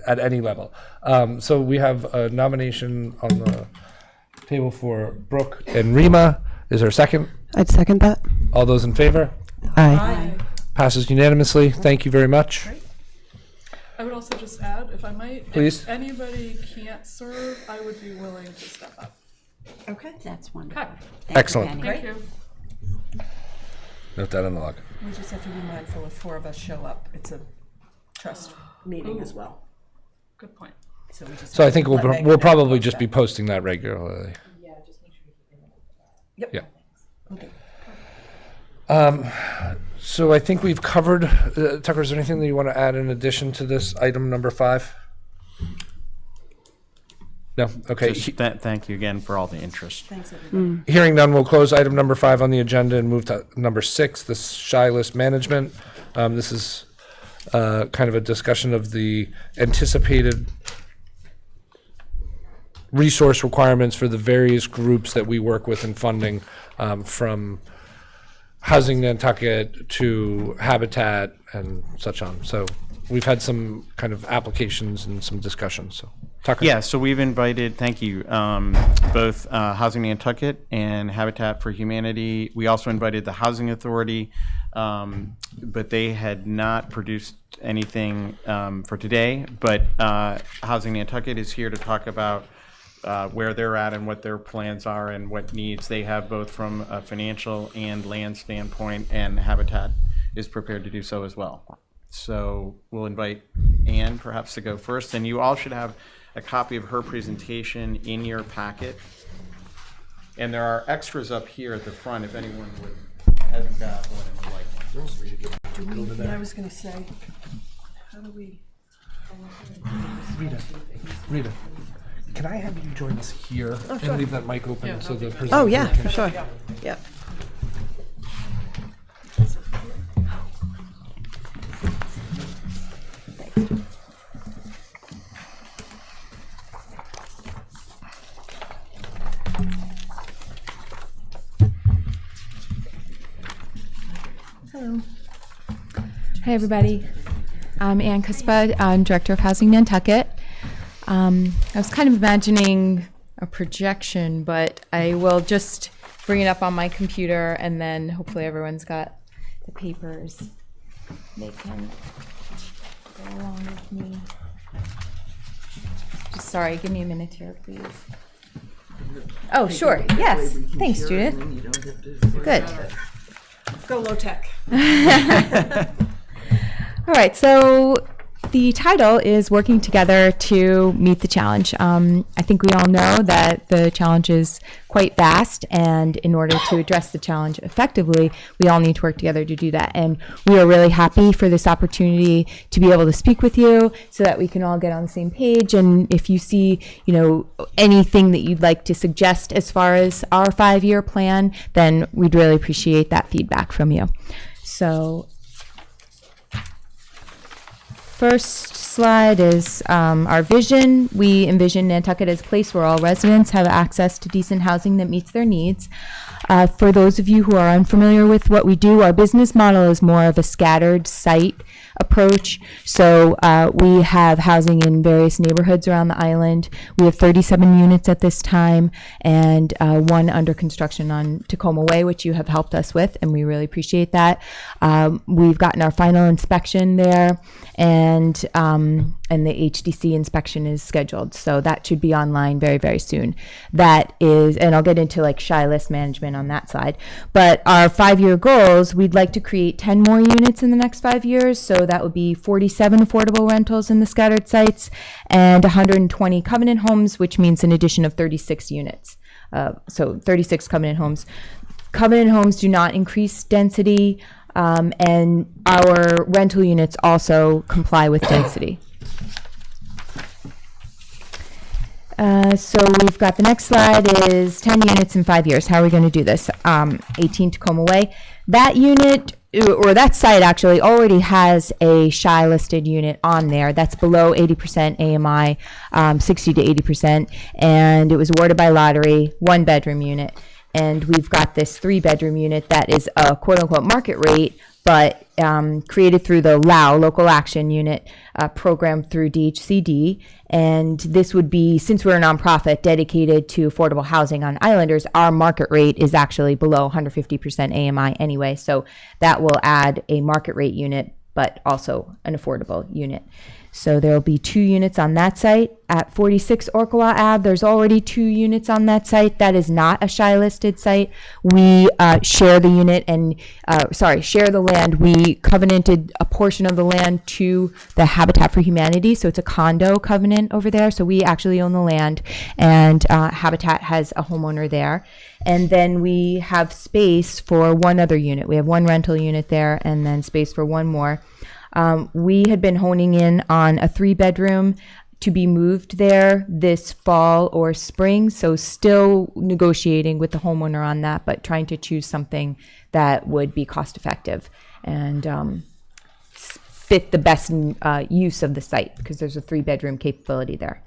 at any level. So we have a nomination on the table for Brooke and Rima. Is there a second? I'd second that. All those in favor? Aye. Passes unanimously. Thank you very much. I would also just add, if I might, Please. if anybody can't serve, I would be willing to step up. Okay. That's wonderful. Okay. Excellent. Thank you. Note that on the log. We just have to be mindful if 4 of us show up. It's a trust meeting as well. Good point. So we just So have I think to let Megan we'll know probably about just be that. posting that regularly. Yep. Yeah. Okay. So I think we've covered, Tucker, is there anything that you want to add in addition to this item number 5? No? Okay. Just thank you again for all the interest. Thanks, everybody. Hearing none, we'll close item number 5 on the agenda and move to number 6, the shy list management. This is kind of a discussion of the anticipated resource requirements for the various groups that we work with in funding, from Housing Nantucket to Habitat and such on. So we've had some kind of applications and some discussions. So Tucker. Yeah, so we've invited, thank you, both Housing Nantucket and Habitat for Humanity. We also invited the Housing Authority, but they had not produced anything for today. But Housing Nantucket is here to talk about where they're at and what their plans are and what needs they have, both from a financial and land standpoint, and Habitat is prepared to do so as well. So we'll invite Anne perhaps to go first, and you all should have a copy of her presentation in your packet. And there are extras up here at the front if anyone hasn't got one and would like one. I was going to say, how do we? Rita, can I have you join us here and leave that mic open so the presenter Oh, yeah, can- for sure. Yeah. Hello. Hi, everybody. I'm Ann Cuspa. I'm Director of Housing Nantucket. I was kind of imagining a projection, but I will just bring it up on my computer, and then hopefully everyone's got the papers. They can go along with me. Just sorry, give me a minute here, please. Oh, sure. Yes. Thanks, Judith. Good. Go low tech. All right, so the title is Working Together to Meet the Challenge. I think we all know that the challenge is quite vast, and in order to address the challenge effectively, we all need to work together to do that. And we are really happy for this opportunity to be able to speak with you so that we can all get on the same page. And if you see, anything that you'd like to suggest as far as our 5-year plan, then we'd really appreciate that feedback from you. So first slide is our vision. We envision Nantucket as a place where all residents have access to decent housing that meets their needs. For those of you who are unfamiliar with what we do, our business model is more of a scattered site approach. So we have housing in various neighborhoods around the island. We have 37 units at this time, and 1 under construction on Tacoma Way, which you have helped us with, and we really appreciate that. We've gotten our final inspection there, and the HDC inspection is scheduled, so that should be online very, very soon. That is, and I'll get into like shy list management on that side, but our 5-year goals, we'd like to create 10 more units in the next 5 years, so that would be 47 affordable rentals in the scattered sites and 120 covenant homes, which means an addition of 36 units. So 36 covenant homes. Covenant homes do not increase density, and our rental units also comply with density. So we've got the next slide is 10 units in 5 years. How are we going to do this? 18 Tacoma Way. That unit, or that site actually already has a shy listed unit on there that's below 80% AMI, 60 to 80%, and it was awarded by lottery, 1-bedroom unit. and we've got this 3-bedroom unit that is a quote-unquote market rate, but created through the LAO, Local Action Unit program through DHCD. And this would be, since we're a nonprofit dedicated to affordable housing on Islanders, our market rate is actually below 150% AMI anyway. So that will add a market rate unit, but also an affordable unit. So there will be 2 units on that site. At 46 Orkawa Ave, there's already 2 units on that site. That is not a SHI listed site. We share the unit and, share the land. We covenanted a portion of the land to the Habitat for Humanity. So it's a condo covenant over there. So we actually own the land, and Habitat has a homeowner there. And then we have space for one other unit. We have 1 rental unit there and then space for 1 more. We had been honing in on a 3-bedroom to be moved there this fall or spring. So still negotiating with the homeowner on that, but trying to choose something that would be cost effective and fit the best use of the site, because there's a 3-bedroom capability there.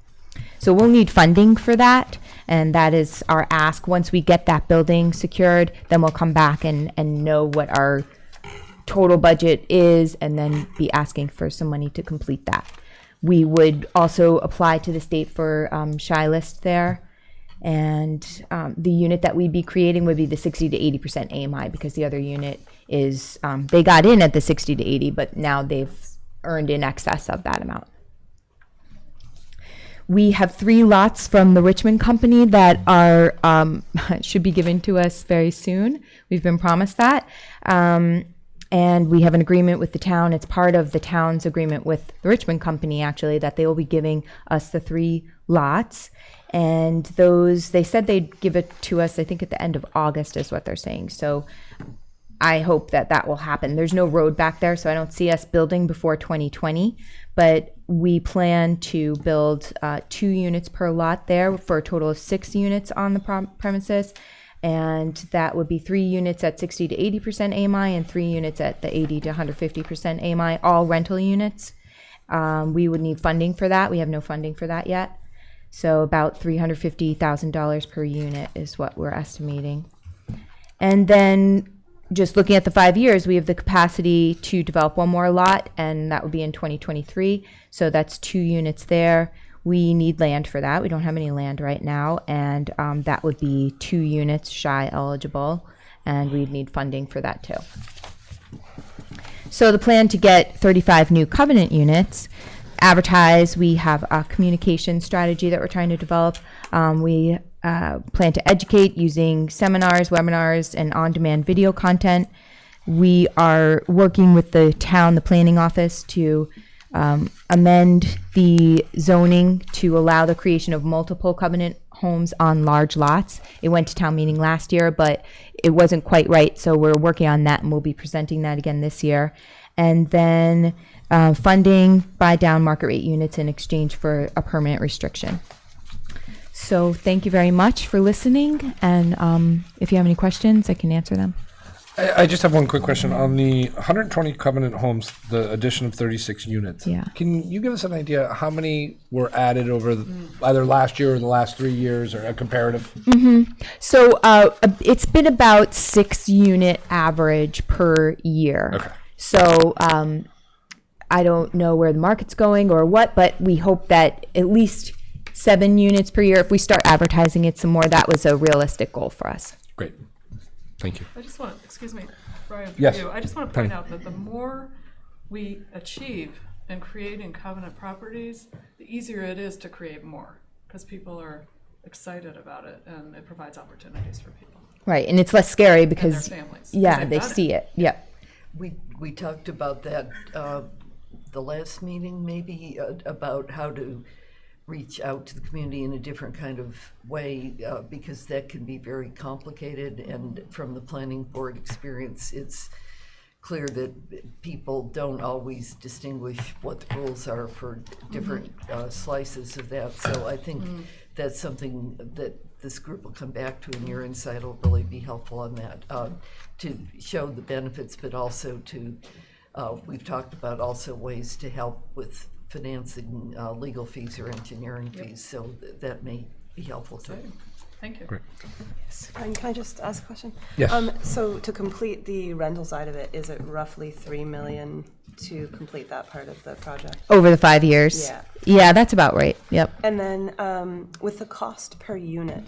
So we'll need funding for that, and that is our ask. Once we get that building secured, then we'll come back and know what our total budget is, and then be asking for some money to complete that. We would also apply to the state for SHI list there, and the unit that we'd be creating would be the 60 to 80% AMI, because the other unit is, they got in at the 60 to 80, but now they've earned in excess of that amount. We have 3 lots from the Richmond company that are should be given to us very soon. We've been promised that. And we have an agreement with the town. It's part of the town's agreement with the Richmond company, actually, that they will be giving us the 3 lots. And those, they said they'd give it to us, I think at the end of August is what they're saying. So I hope that that will happen. There's no road back there, so I don't see us building before 2020. But we plan to build 2 units per lot there for a total of 6 units on the premises. And that would be 3 units at 60 to 80% AMI and 3 units at the 80 to 150% AMI, all rental units. We would need funding for that. We have no funding for that yet. So about $350,000 per unit is what we're estimating. And then just looking at the 5 years, we have the capacity to develop 1 more lot, and that would be in 2023. So that's 2 units there. We need land for that. We don't have any land right now, and that would be 2 units SHI eligible, and we'd need funding for that too. So the plan to get 35 new covenant units, advertise, we have a communication strategy that we're trying to develop. We plan to educate using seminars, webinars, and on-demand video content. We are working with the town, the planning office, to amend the zoning to allow the creation of multiple covenant homes on large lots. It went to town meeting last year, but it wasn't quite right, so we're working on that, and we'll be presenting that again this year. And then funding buy down market rate units in exchange for a permanent restriction. So thank you very much for listening, and if you have any questions, I can answer them. I just have one quick question. On the 120 covenant homes, the addition of 36 units. Yeah. Can you give us an idea how many were added over either last year or the last 3 years, or a comparative? Mm-hmm. So it's been about 6 unit average per year. Okay. So I don't know where the market's going or what, but we hope that at least 7 units per year. If we start advertising it some more, that was a realistic goal for us. Great. Thank you. I just want, excuse me, Brian, for Yes. you. I just want to point out that the more we achieve in creating covenant properties, the easier it is to create more, because people are excited about it, and it provides opportunities for people. Right, and it's less scary because, their families, 'cause yeah, they've they done see it. Yep. We talked about that the last meeting, maybe, about how to reach out to the community in a different kind of way, because that can be very complicated. And from the planning board experience, it's clear that people don't always distinguish what the rules are for different slices of that. So I think that's something that this group will come back to, and your insight will really be helpful on that, to show the benefits, but also to, we've talked about also ways to help with financing legal fees or engineering fees, so that may be helpful too. Thank you. Great. Can I just ask a question? Yes. So to complete the rental side of it, is it roughly $3 million to complete that part of the project? Over the 5 years. Yeah. Yeah, that's about right. Yep. And then with the cost per unit,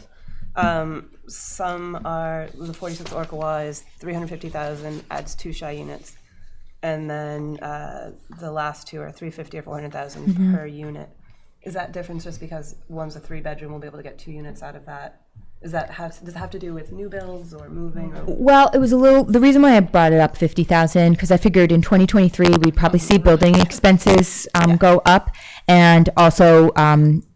some are, the 46 Orkawa is $350,000, adds 2 shy units. And then the last two are $350,000 or $400,000 per unit. Is that difference just because one's a 3-bedroom, we'll be able to get 2 units out of that? Does it have to do with new builds or moving? Or? Well, it was the reason why I brought it up 50,000, because I figured in 2023 we'd probably see building expenses go up, and also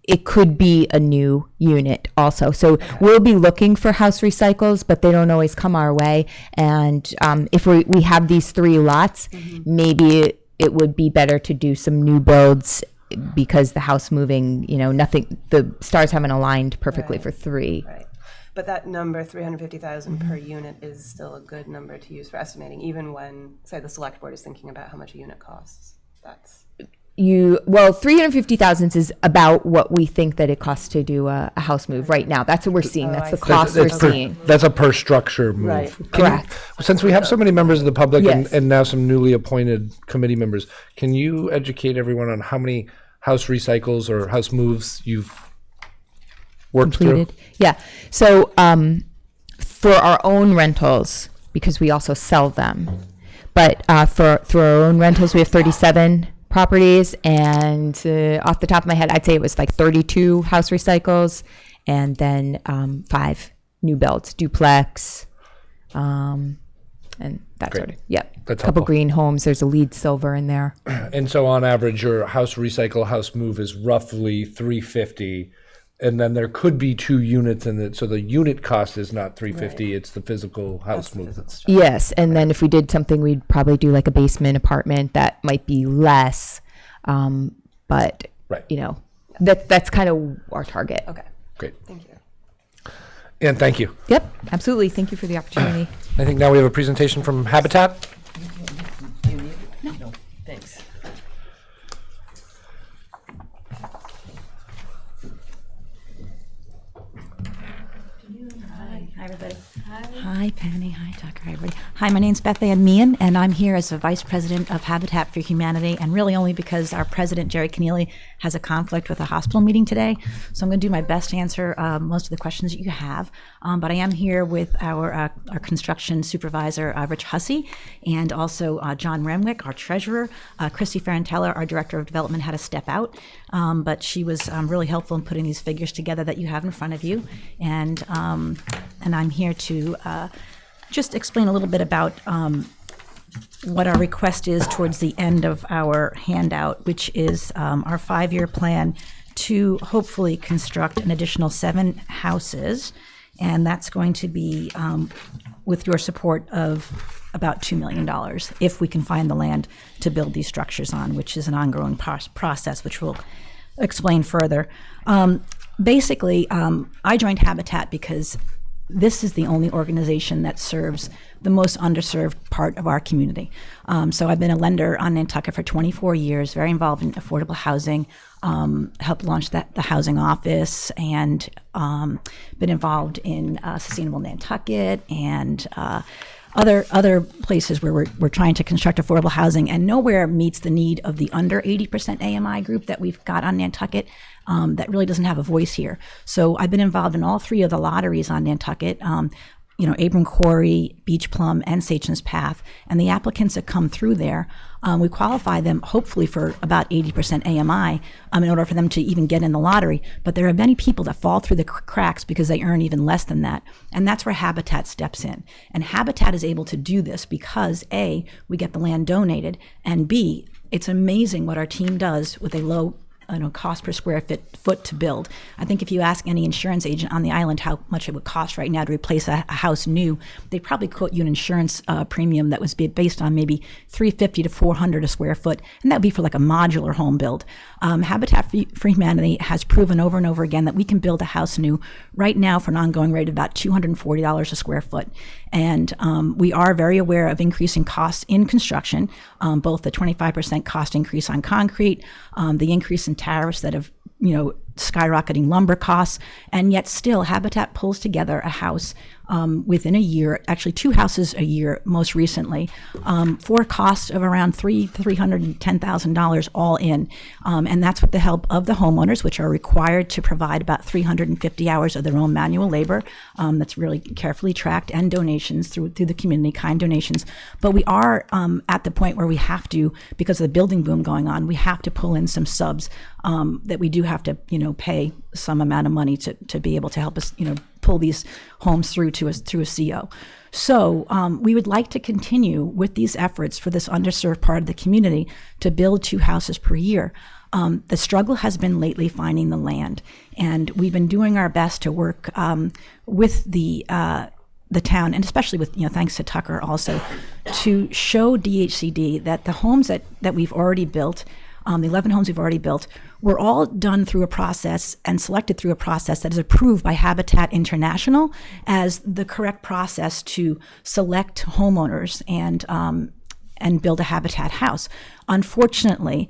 it could be a new unit also. So we'll be looking for house recycles, but they don't always come our way. And if we have these 3 lots, maybe it would be better to do some new builds, because the house moving, the stars haven't aligned perfectly for 3. Right. But that number, $350,000 per unit, is still a good number to use for estimating, even when, say, the select board is thinking about how much a unit costs. That's 350,000 is about what we think that it costs to do a house move right now. That's what we're seeing. That's the cost we're seeing. That's a per structure move. Right. Correct. Since we have so many members of the public Yes. and now some newly appointed committee members, can you educate everyone on how many house recycles or house moves you've worked Completed. through? Yeah. So for our own rentals, because we also sell them, but through our own rentals, we have 37 properties, and off the top of my head, I'd say it was like 32 house recycles, and then 5 new builds, duplex, and that Great. sort of. Yep. That's a couple helpful. green homes. There's a LEED silver in there. And so on average, your house recycle, house move is roughly $350,000. And then there could be 2 units in it. So the unit cost is not $350,000, it's the physical house move. Yes, and then if we did something, we'd probably do like a basement apartment that might be less, but right. That's kind of our target. Okay. Great. Thank you. And thank you. Yep, absolutely. Thank you for the opportunity. I think now we have a presentation from Habitat. No, thanks. Hi, everybody. Hi, Penny. Hi, Tucker. Hi, everybody. Hi, my name's Beth Ann Meehan, and I'm here as the Vice President of Habitat for Humanity, and really only because our President, Jerry Keneally, has a conflict with a hospital meeting today. So I'm going to do my best to answer most of the questions that you have. But I am here with our construction supervisor, Rich Hussey, and also John Renwick, our treasurer. Christy Ferrantella, our Director of Development, had to step out, but she was really helpful in putting these figures together that you have in front of you. And I'm here to just explain a little bit about what our request is towards the end of our handout, which is our 5-year plan to hopefully construct an additional 7 houses. And that's going to be with your support of about $2 million if we can find the land to build these structures on, which is an ongoing process, which we'll explain further. Basically, I joined Habitat because this is the only organization that serves the most underserved part of our community. So I've been a lender on Nantucket for 24 years, very involved in affordable housing, helped launch the housing office, and been involved in Sustainable Nantucket and other places where we're trying to construct affordable housing, and nowhere meets the need of the under 80% AMI group that we've got on Nantucket that really doesn't have a voice here. So I've been involved in all 3 of the lotteries on Nantucket, Abram Quarry, Beach Plum, and Sachen's Path, and the applicants that come through there, we qualify them hopefully for about 80% AMI in order for them to even get in the lottery. But there are many people that fall through the cracks because they earn even less than that. And that's where Habitat steps in. And Habitat is able to do this because A, we get the land donated, and B, it's amazing what our team does with a low cost per square foot to build. I think if you ask any insurance agent on the island how much it would cost right now to replace a house new, they'd probably quote you an insurance premium that was based on maybe $350 to $400 a square foot, and that would be for like a modular home build. Habitat for Humanity has proven over and over again that we can build a house new right now for an ongoing rate of about $240 a square foot. And we are very aware of increasing costs in construction, both the 25% cost increase on concrete, the increase in tariffs that have skyrocketing lumber costs, and yet still Habitat pulls together a house within a year, actually 2 houses a year most recently, for a cost of around $310,000 all in. And that's with the help of the homeowners, which are required to provide about 350 hours of their own manual labor. That's really carefully tracked, and donations through the community, kind donations. But we are at the point where we have to, because of the building boom going on, we have to pull in some subs that we do have to, pay some amount of money to be able to help us, pull these homes through a CO. So we would like to continue with these efforts for this underserved part of the community to build 2 houses per year. The struggle has been lately finding the land, and we've been doing our best to work with the town, and especially with, thanks to Tucker also, to show DHCD that the homes that we've already built, the 11 homes we've already built, were all done through a process and selected through a process that is approved by Habitat International as the correct process to select homeowners and build a Habitat house. Unfortunately,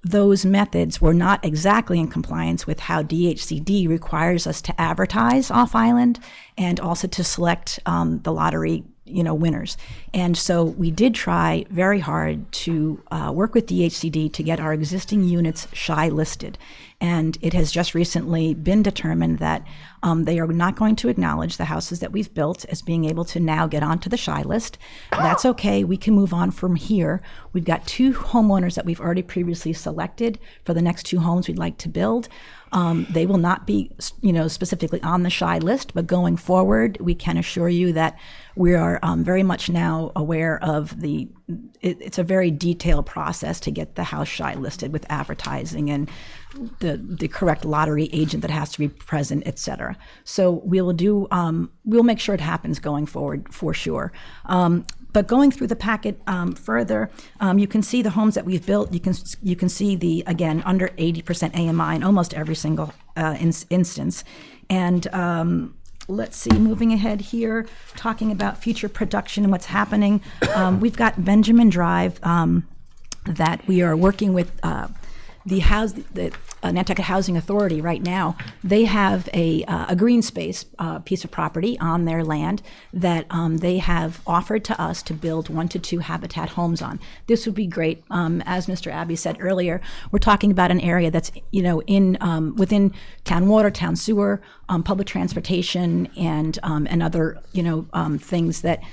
those methods were not exactly in compliance with how DHCD requires us to advertise off-island and also to select the lottery winners. And so we did try very hard to work with DHCD to get our existing units SHI listed. And it has just recently been determined that they are not going to acknowledge the houses that we've built as being able to now get onto the SHI list. That's okay. We can move on from here. We've got 2 homeowners that we've already previously selected for the next 2 homes we'd like to build. They will not be, specifically on the SHI list, but going forward, we can assure you that we are very much now aware of it's a very detailed process to get the house SHI listed with advertising and the correct lottery agent that has to be present, et cetera. So we'll make sure it happens going forward for sure. But going through the packet further, you can see the homes that we've built. You can see the, again, under 80% AMI in almost every single instance. And let's see, moving ahead here, talking about future production and what's happening. We've got Benjamin Drive that we are working with the Nantucket Housing Authority right now. They have a green space piece of property on their land that they have offered to us to build 1 to 2 Habitat homes on. This would be great. As Mr. Abbey said earlier, we're talking about an area that's within town water, town sewer, public transportation, and other things that,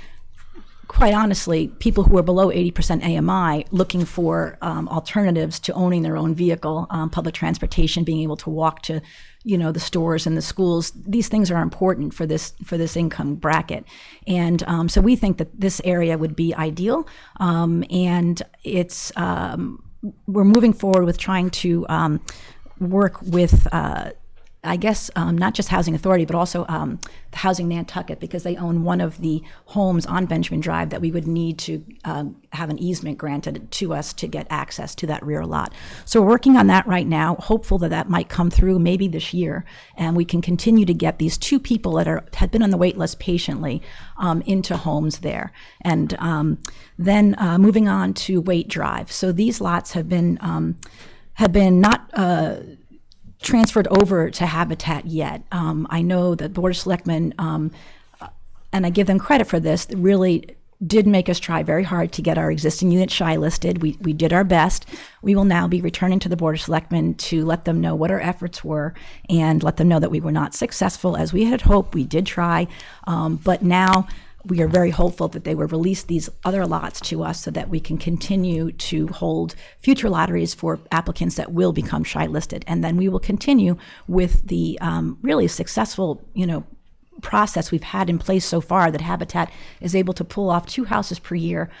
quite honestly, people who are below 80% AMI looking for alternatives to owning their own vehicle, public transportation, being able to walk to, the stores and the schools. These things are important for this income bracket. And so we think that this area would be ideal. And it's, we're moving forward with trying to work with not just Housing Authority, but also the Housing Nantucket, because they own one of the homes on Benjamin Drive that we would need to have an easement granted to us to get access to that rear lot. So we're working on that right now, hopeful that might come through maybe this year, and we can continue to get these 2 people that had been on the wait list patiently into homes there. And then moving on to Waite Drive. So these lots have been not transferred over to Habitat yet. I know that Board of Selectmen, and I give them credit for this, really did make us try very hard to get our existing unit SHI listed. We did our best. We will now be returning to the Board of Selectmen to let them know what our efforts were and let them know that we were not successful as we had hoped. We did try, but now we are very hopeful that they will release these other lots to us so that we can continue to hold future lotteries for applicants that will become SHI listed. And then we will continue with the really successful, process we've had in place so far, that Habitat is able to pull off 2 houses per year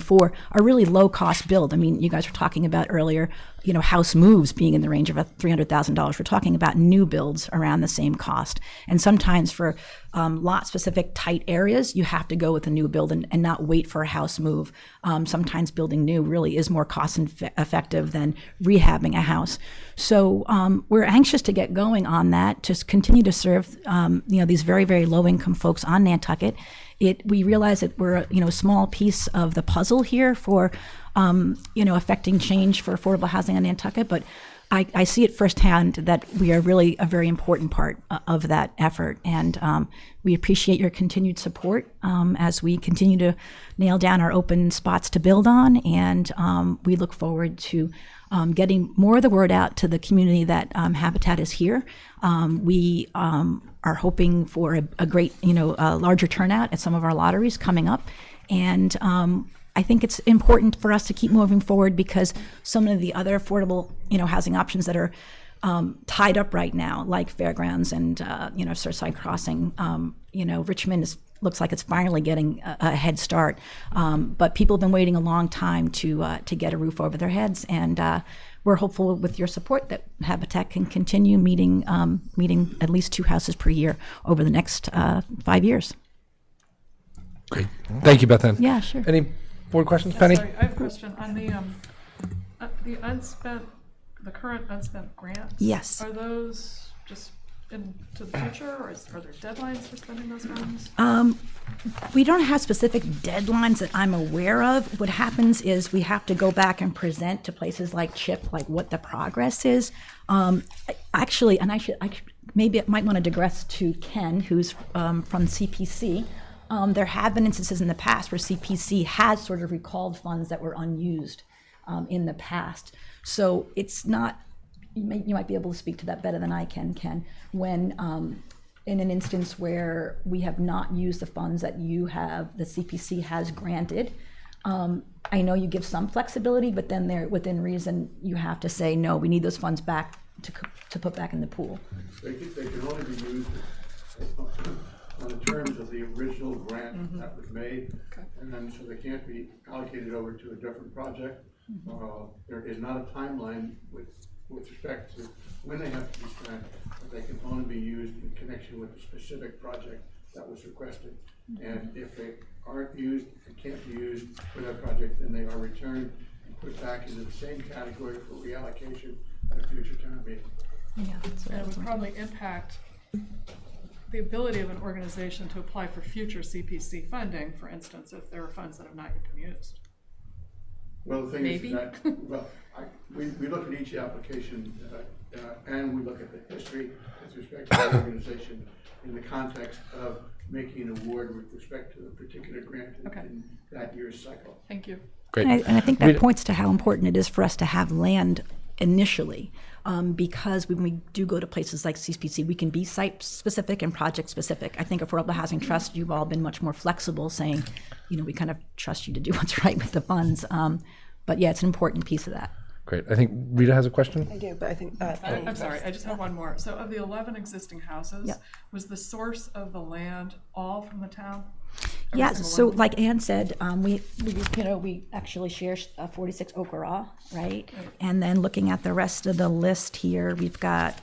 for a really low cost build. I mean, you guys were talking about earlier, house moves being in the range of $300,000. We're talking about new builds around the same cost. And sometimes for lot specific tight areas, you have to go with a new build and not wait for a house move. Sometimes building new really is more cost effective than rehabbing a house. So we're anxious to get going on that, to continue to serve these very, very low income folks on Nantucket. We realize that we're a small piece of the puzzle here for affecting change for affordable housing on Nantucket, but I see it firsthand that we are really a very important part of that effort. And we appreciate your continued support as we continue to nail down our open spots to build on. And we look forward to getting more of the word out to the community that Habitat is here. We are hoping for a great, larger turnout at some of our lotteries coming up. And I think it's important for us to keep moving forward because some of the other affordable, housing options that are tied up right now, like Fairgrounds and, Surfside Crossing, Richmond looks like it's finally getting a head start. But people have been waiting a long time to get a roof over their heads. And we're hopeful with your support that Habitat can continue meeting at least 2 houses per year over the next 5 years. Great. Thank you, Beth Ann. Yeah, sure. Any board questions, Penny? Sorry, I have a question on the current unspent grants. Yes. Are those just into the future, or are there deadlines for spending those funds? We don't have specific deadlines that I'm aware of. What happens is we have to go back and present to places like CHIP, like what the progress is. Actually, and maybe I might want to digress to Ken, who's from CPC. There have been instances in the past where CPC has sort of recalled funds that were unused in the past. So it's not, you might be able to speak to that better than I can, Ken, when in an instance where we have not used the funds that the CPC has granted. I know you give some flexibility, but then within reason, you have to say, no, we need those funds back to put back in the pool. They can only be used on the terms of the original grant that was made, and then so they can't be allocated over to a different project. There is not a timeline with respect to when they have to be spent, but they can only be used in connection with the specific project that was requested. And if they aren't used and can't be used for that project, then they are returned and put back into the same category for reallocation at a future town meeting. Yeah, and it would probably impact the ability of an organization to apply for future CPC funding, for instance, if there are funds that have not yet been used. Well, the thing Maybe. is that, we look at each application and we look at the history with respect to the organization in the context of making an award with respect to a particular grant in that year's cycle. Thank you. Great. And I think that points to how important it is for us to have land initially, because when we do go to places like CPC, we can be site specific and project specific. I think Affordable Housing Trust, you've all been much more flexible, saying, we kind of trust you to do what's right with the funds. But yeah, it's an important piece of that. Great. I think Rita has a question. I do, but I think I'm sorry, I just have one more. So of the 11 existing houses, was the source of the land all from the town? Yeah, so like Ann said, we actually share 46 Okara, right? And then looking at the rest of the list here, we've got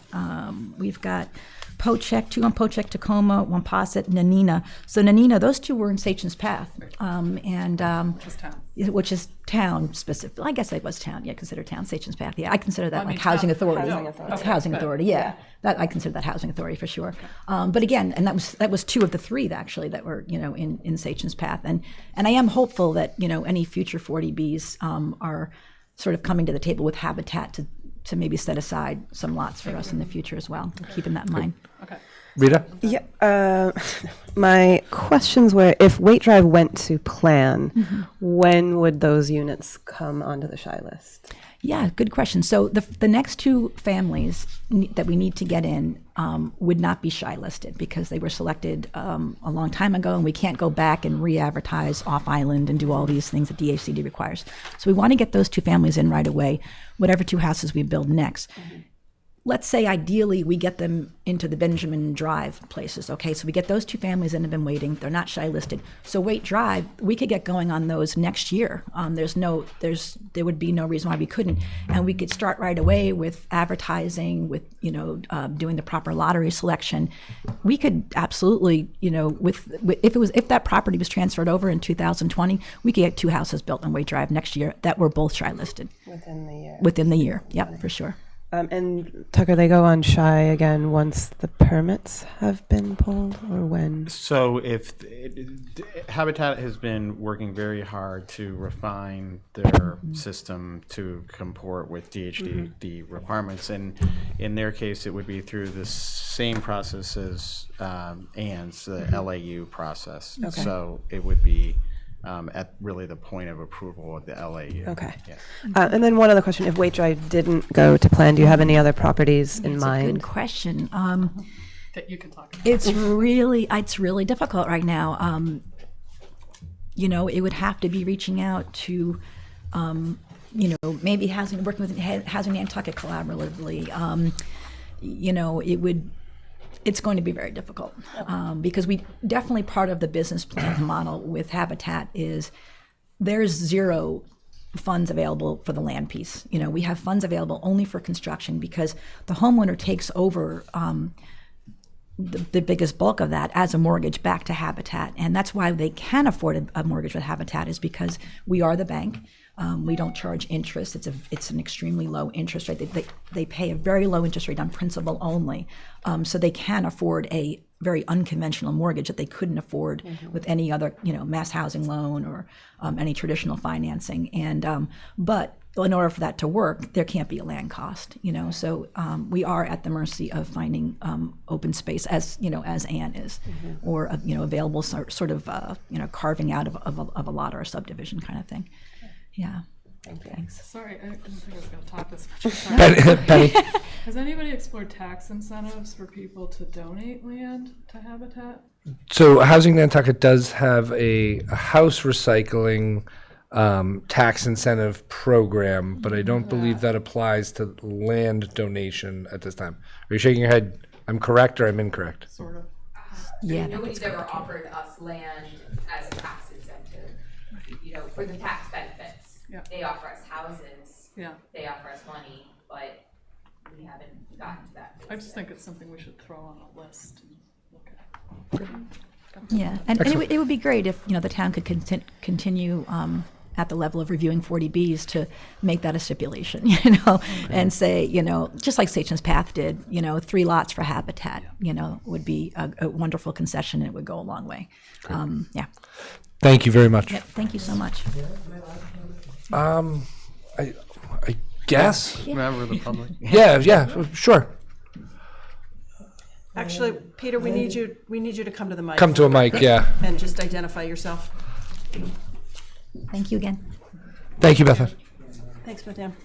Pocheck, 2 on Pocheck, Tacoma, Wampasset, Nanina. So Nanina, those 2 were in Sachin's Path, which is town specific. I guess that was town. Yeah, consider town, Sachin's Path. Yeah, I consider that housing authority. It's housing authority. Yeah, that I consider that housing authority for sure. But again, and that was 2 of the 3 actually that were in Sachin's Path, and I am hopeful that any future 40Bs are sort of coming to the table with Habitat to maybe set aside some lots for us in the future as well. Keeping that in mind. Okay. Rita? Yeah. My questions were, if Wait Drive went to plan, when would those units come onto the SHI list? Yeah, good question. So the next 2 families that we need to get in would not be SHI listed because they were selected a long time ago, and we can't go back and re-advertise off island and do all these things that DHCD requires. So we want to get those 2 families in right away, whatever 2 houses we build next. Let's say ideally we get them into the Benjamin Drive places, okay? So we get those 2 families that have been waiting. They're not SHI listed. So Wait Drive, we could get going on those next year. There would be no reason why we couldn't. And we could start right away with advertising, with, doing the proper lottery selection. We could absolutely, if that property was transferred over in 2020, we could get 2 houses built on Wait Drive next year that were both SHI listed. Within the year. Within the year, yep, for sure. And Tucker, they go on shy again once the permits have been pulled, or when? So if Habitat has been working very hard to refine their system to comport with DHD requirements, and in their case, it would be through the same process as Ann's, the LAU process. Okay. So it would be at really the point of approval of the LAU. Okay. Yeah. And then one other question: if Wait Drive didn't go to plan, do you have any other properties in It's mind? a good question. That you can talk about. It's really difficult right now. You know, it would have to be reaching out to, you know, maybe working with Housing Nantucket collaboratively. You know, it's going to be very difficult because we definitely, part of the business plan model with Habitat is there's zero funds available for the land piece. You know, we have funds available only for construction because the homeowner takes over the biggest bulk of that as a mortgage back to Habitat. And that's why they can afford a mortgage with Habitat, is because we are the bank. We don't charge interest. It's an extremely low interest rate. They pay a very low interest rate on principal only. So they can afford a very unconventional mortgage that they couldn't afford with any other, you know, mass housing loan or any traditional financing. And but in order for that to work, there can't be a land cost, you know. So we are at the mercy of finding open space, as you know, as Ann is, or you know, available sort of you know, carving out of a lot or a subdivision kind of thing. Yeah. Thanks. Sorry, I didn't think I was going to talk this much. Sorry. Penny. Has anybody explored tax incentives for people to donate land to Habitat? So Housing Nantucket does have a house recycling tax incentive program, but I don't believe that applies to land donation at this time. Are you shaking your head? I'm correct or I'm incorrect? Sort of. Yeah. Nobody's ever offered us land as a tax incentive, you know, for the tax benefits. Yeah. They offer us houses. Yeah. They offer us money, but we haven't gotten to that phase I just yet. think it's something we should throw on a list and look at. Yeah, and it would be great if, you know, the town could continue at the level of reviewing 40Bs to make that a stipulation, you know, and say, you know, just like Stations Path did, you know, 3 lots for Habitat, you know, would be a wonderful concession, and it would go a long way. Yeah. Thank you very much. Yep, thank you so much. I guess. Remember the public? Yeah, sure. Actually, Peter, we need you to come to the mic. Come to a mic, yeah. And just identify yourself. Thank you again. Thank you, Beth. Thanks, Madame.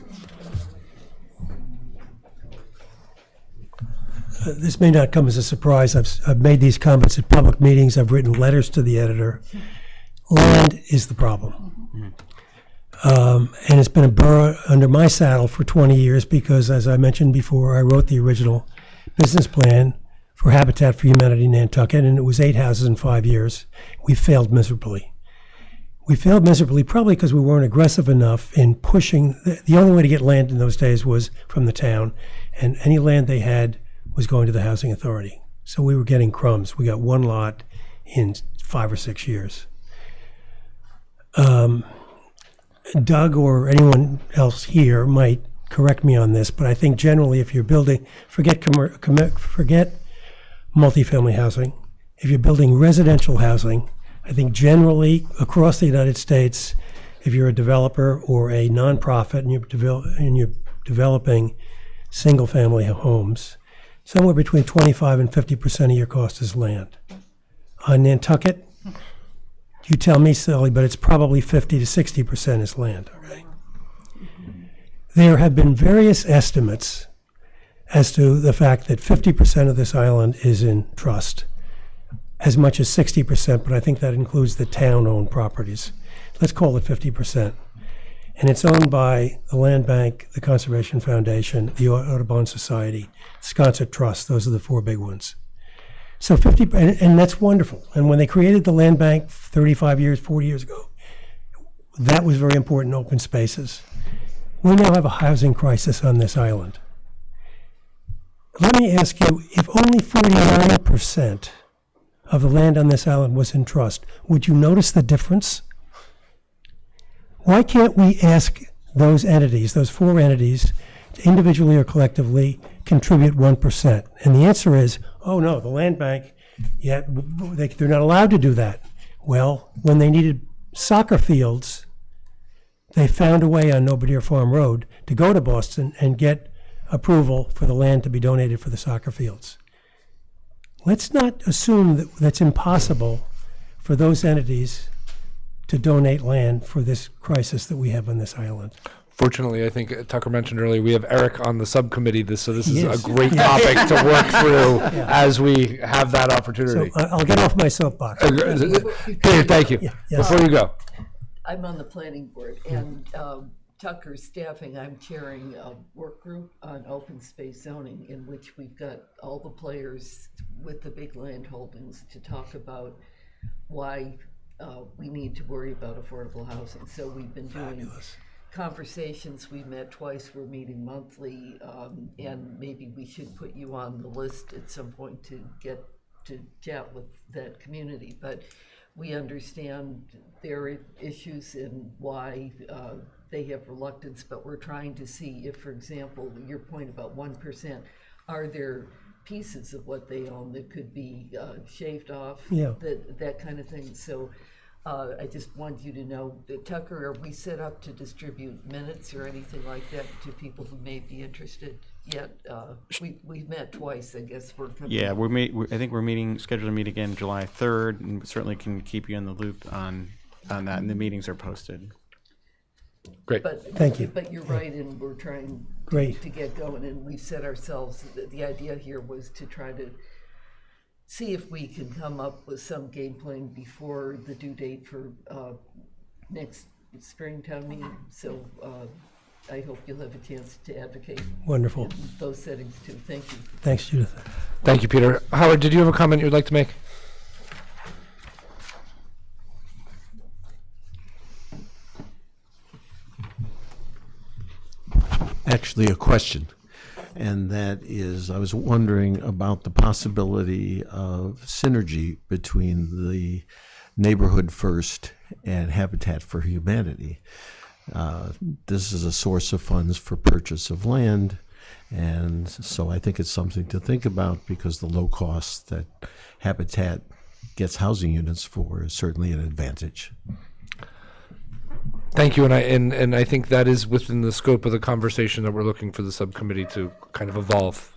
This may not come as a surprise. I've made these comments at public meetings. I've written letters to the editor. Land is the problem. And it's been a burr under my saddle for 20 years because, as I mentioned before, I wrote the original business plan for Habitat for Humanity Nantucket, and it was 8 houses in 5 years. We failed miserably. We failed miserably probably because we weren't aggressive enough in pushing. The only way to get land in those days was from the town, and any land they had was going to the housing authority. So we were getting crumbs. We got 1 lot in 5 or 6 years. Doug or anyone else here might correct me on this, but I think generally if you're building, forget multifamily housing, if you're building residential housing, I think generally across the United States, if you're a developer or a nonprofit and you're developing single-family homes, somewhere between 25 and 50% of your cost is land. On Nantucket, you tell me, Sally, but it's probably 50 to 60% is land, okay? There have been various estimates as to the fact that 50% of this island is in trust, as much as 60%, but I think that includes the town-owned properties. Let's call it 50%. And it's owned by the Land Bank, the Conservation Foundation, the Audubon Society, Sconset Trust. Those are the 4 big ones. So 50, and that's wonderful. And when they created the land bank 35 years, 40 years ago, that was very important, open spaces. We now have a housing crisis on this island. Let me ask you, if only 49% of the land on this island was in trust, would you notice the difference? Why can't we ask those entities, those 4 entities, individually or collectively, contribute 1%? And the answer is, oh no, the land bank, they're not allowed to do that. Well, when they needed soccer fields, they found a way on Nobodere Farm Road to go to Boston and get approval for the land to be donated for the soccer fields. Let's not assume that that's impossible for those entities to donate land for this crisis that we have on this island. Fortunately, I think Tucker mentioned earlier, we have Eric on the subcommittee, so this is Yes. a great topic to work through as we have that opportunity. So I'll get off my soapbox. Here, thank you. Yeah, yes. Before you go. I'm on the planning board, and Tucker's staffing, I'm chairing a work group on open space zoning, in which we've got all the players with the big land holdings to talk about why we need to worry about affordable housing. So we've been doing conversations. We met twice, we're meeting monthly, and maybe we should put you on the list at some point to get to chat with that community. But we understand there are issues in why they have reluctance, but we're trying to see if, for example, your point about 1%, are there pieces of what they own that could be shaved off, that kind of thing. So I just want you to know that, Tucker, are we set up to distribute minutes or anything like that to people who may be interested yet? We've met twice, I guess. Yeah, I think we're scheduled to meet again July 3rd, and certainly can keep you in the loop on that, and the meetings are posted. Great. Thank you. But you're right, and we're trying to get going, and we've set ourselves, the idea here was to try to see if we can come up with some game plan before the due date for next spring town meeting. So I hope you'll have a chance to advocate. Wonderful. In those settings too. Thank you. Thanks, Judith. Thank you, Peter. Howard, did you have a comment you'd like to make? Actually, a question, and that is, I was wondering about the possibility of synergy between the Neighborhood First and Habitat for Humanity. This is a source of funds for purchase of land, and so I think it's something to think about, because the low cost that Habitat gets housing units for is certainly an advantage. Thank you, and I think that is within the scope of the conversation that we're looking for the subcommittee to kind of evolve.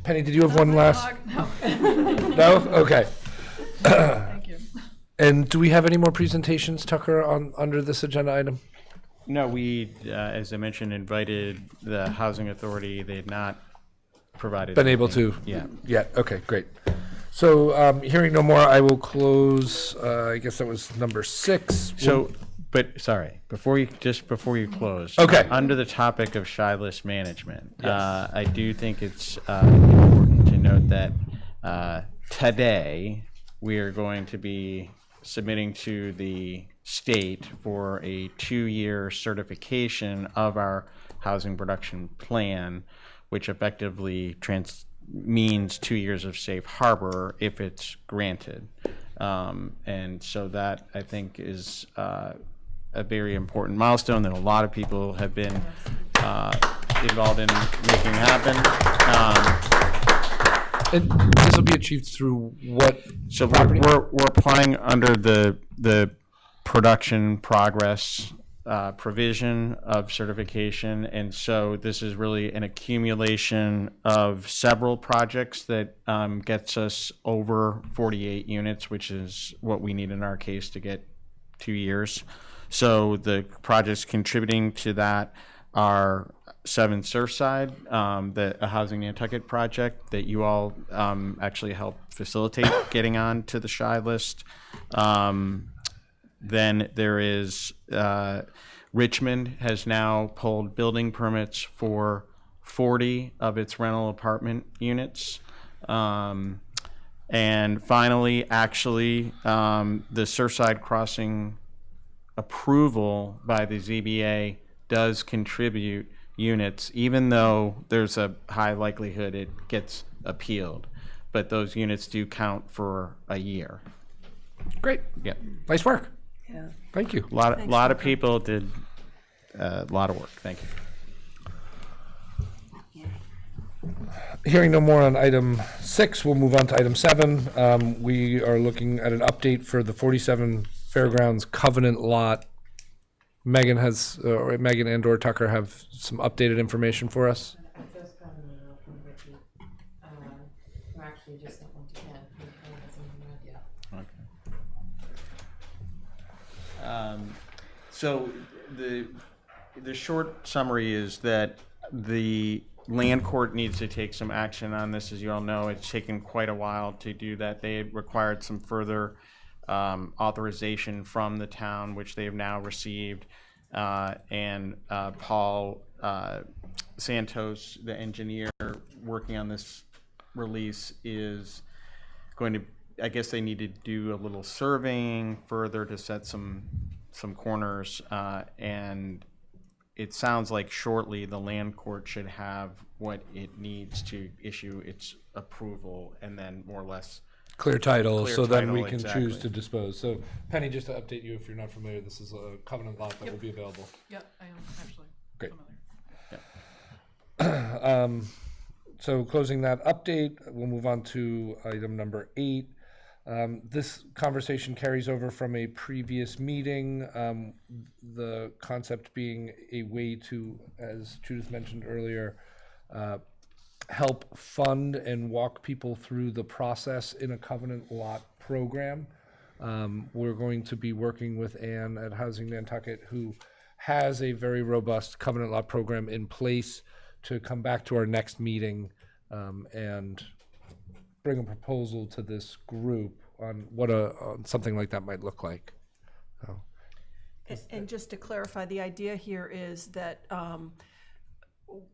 Penny, did you have one last? No. No? Okay. Thank you. And do we have any more presentations, Tucker, under this agenda item? No, we, as I mentioned, invited the Housing Authority. They had not provided. Been able to? anything. Yeah. Okay, great. So, hearing no more, I will close, I guess that was number 6. So, but sorry, before you close. Okay. Under the topic of shy list management, Yes. I do think it's important to note that today we are going to be submitting to the state for a 2-year certification of our housing production plan, which effectively means 2 years of safe harbor if it's granted. And so that, I think, is a very important milestone that a lot of people have been involved in making happen. And this will be achieved through what? So property? we're applying under the production progress provision of certification, and so this is really an accumulation of several projects that gets us over 48 units, which is what we need in our case to get 2 years. So the projects contributing to that are 7 Surfside, a Housing Nantucket project that you all actually helped facilitate getting on to the shy list. Then there is Richmond has now pulled building permits for 40 of its rental apartment units. And finally, actually, the Surfside Crossing approval by the ZBA does contribute units, even though there's a high likelihood it gets appealed. But those units do count for a year. Great. Yeah. Nice work. Yeah. Thank you. A lot of people did a lot of work. Thank you. Hearing no more on item 6, we'll move on to item 7. We are looking at an update for the 47 Fairgrounds covenant lot. Megan and/or Tucker have some updated information for us. I just got an email from Ricky, who actually just sent one to Ken. He hasn't even read yet. So the short summary is that the land court needs to take some action on this. As you all know, it's taken quite a while to do that. They had required some further authorization from the town, which they have now received. And Paul Santos, the engineer working on this release, is going to, I guess they need to do a little surveying further to set some corners, and it sounds like shortly the land court should have what it needs to issue its approval, and then more or less Clear title, so then we can exactly. choose to dispose. So Penny, just to update you if you're not familiar, this is a covenant lot that will be available. Yep, I am actually Great. familiar. So closing that update, we'll move on to item number 8. This conversation carries over from a previous meeting, the concept being a way to, as Judith mentioned earlier, help fund and walk people through the process in a covenant lot program. We're going to be working with Ann at Housing Nantucket, who has a very robust covenant lot program in place, to come back to our next meeting and bring a proposal to this group on what something like that might look like. So. And just to clarify, the idea here is that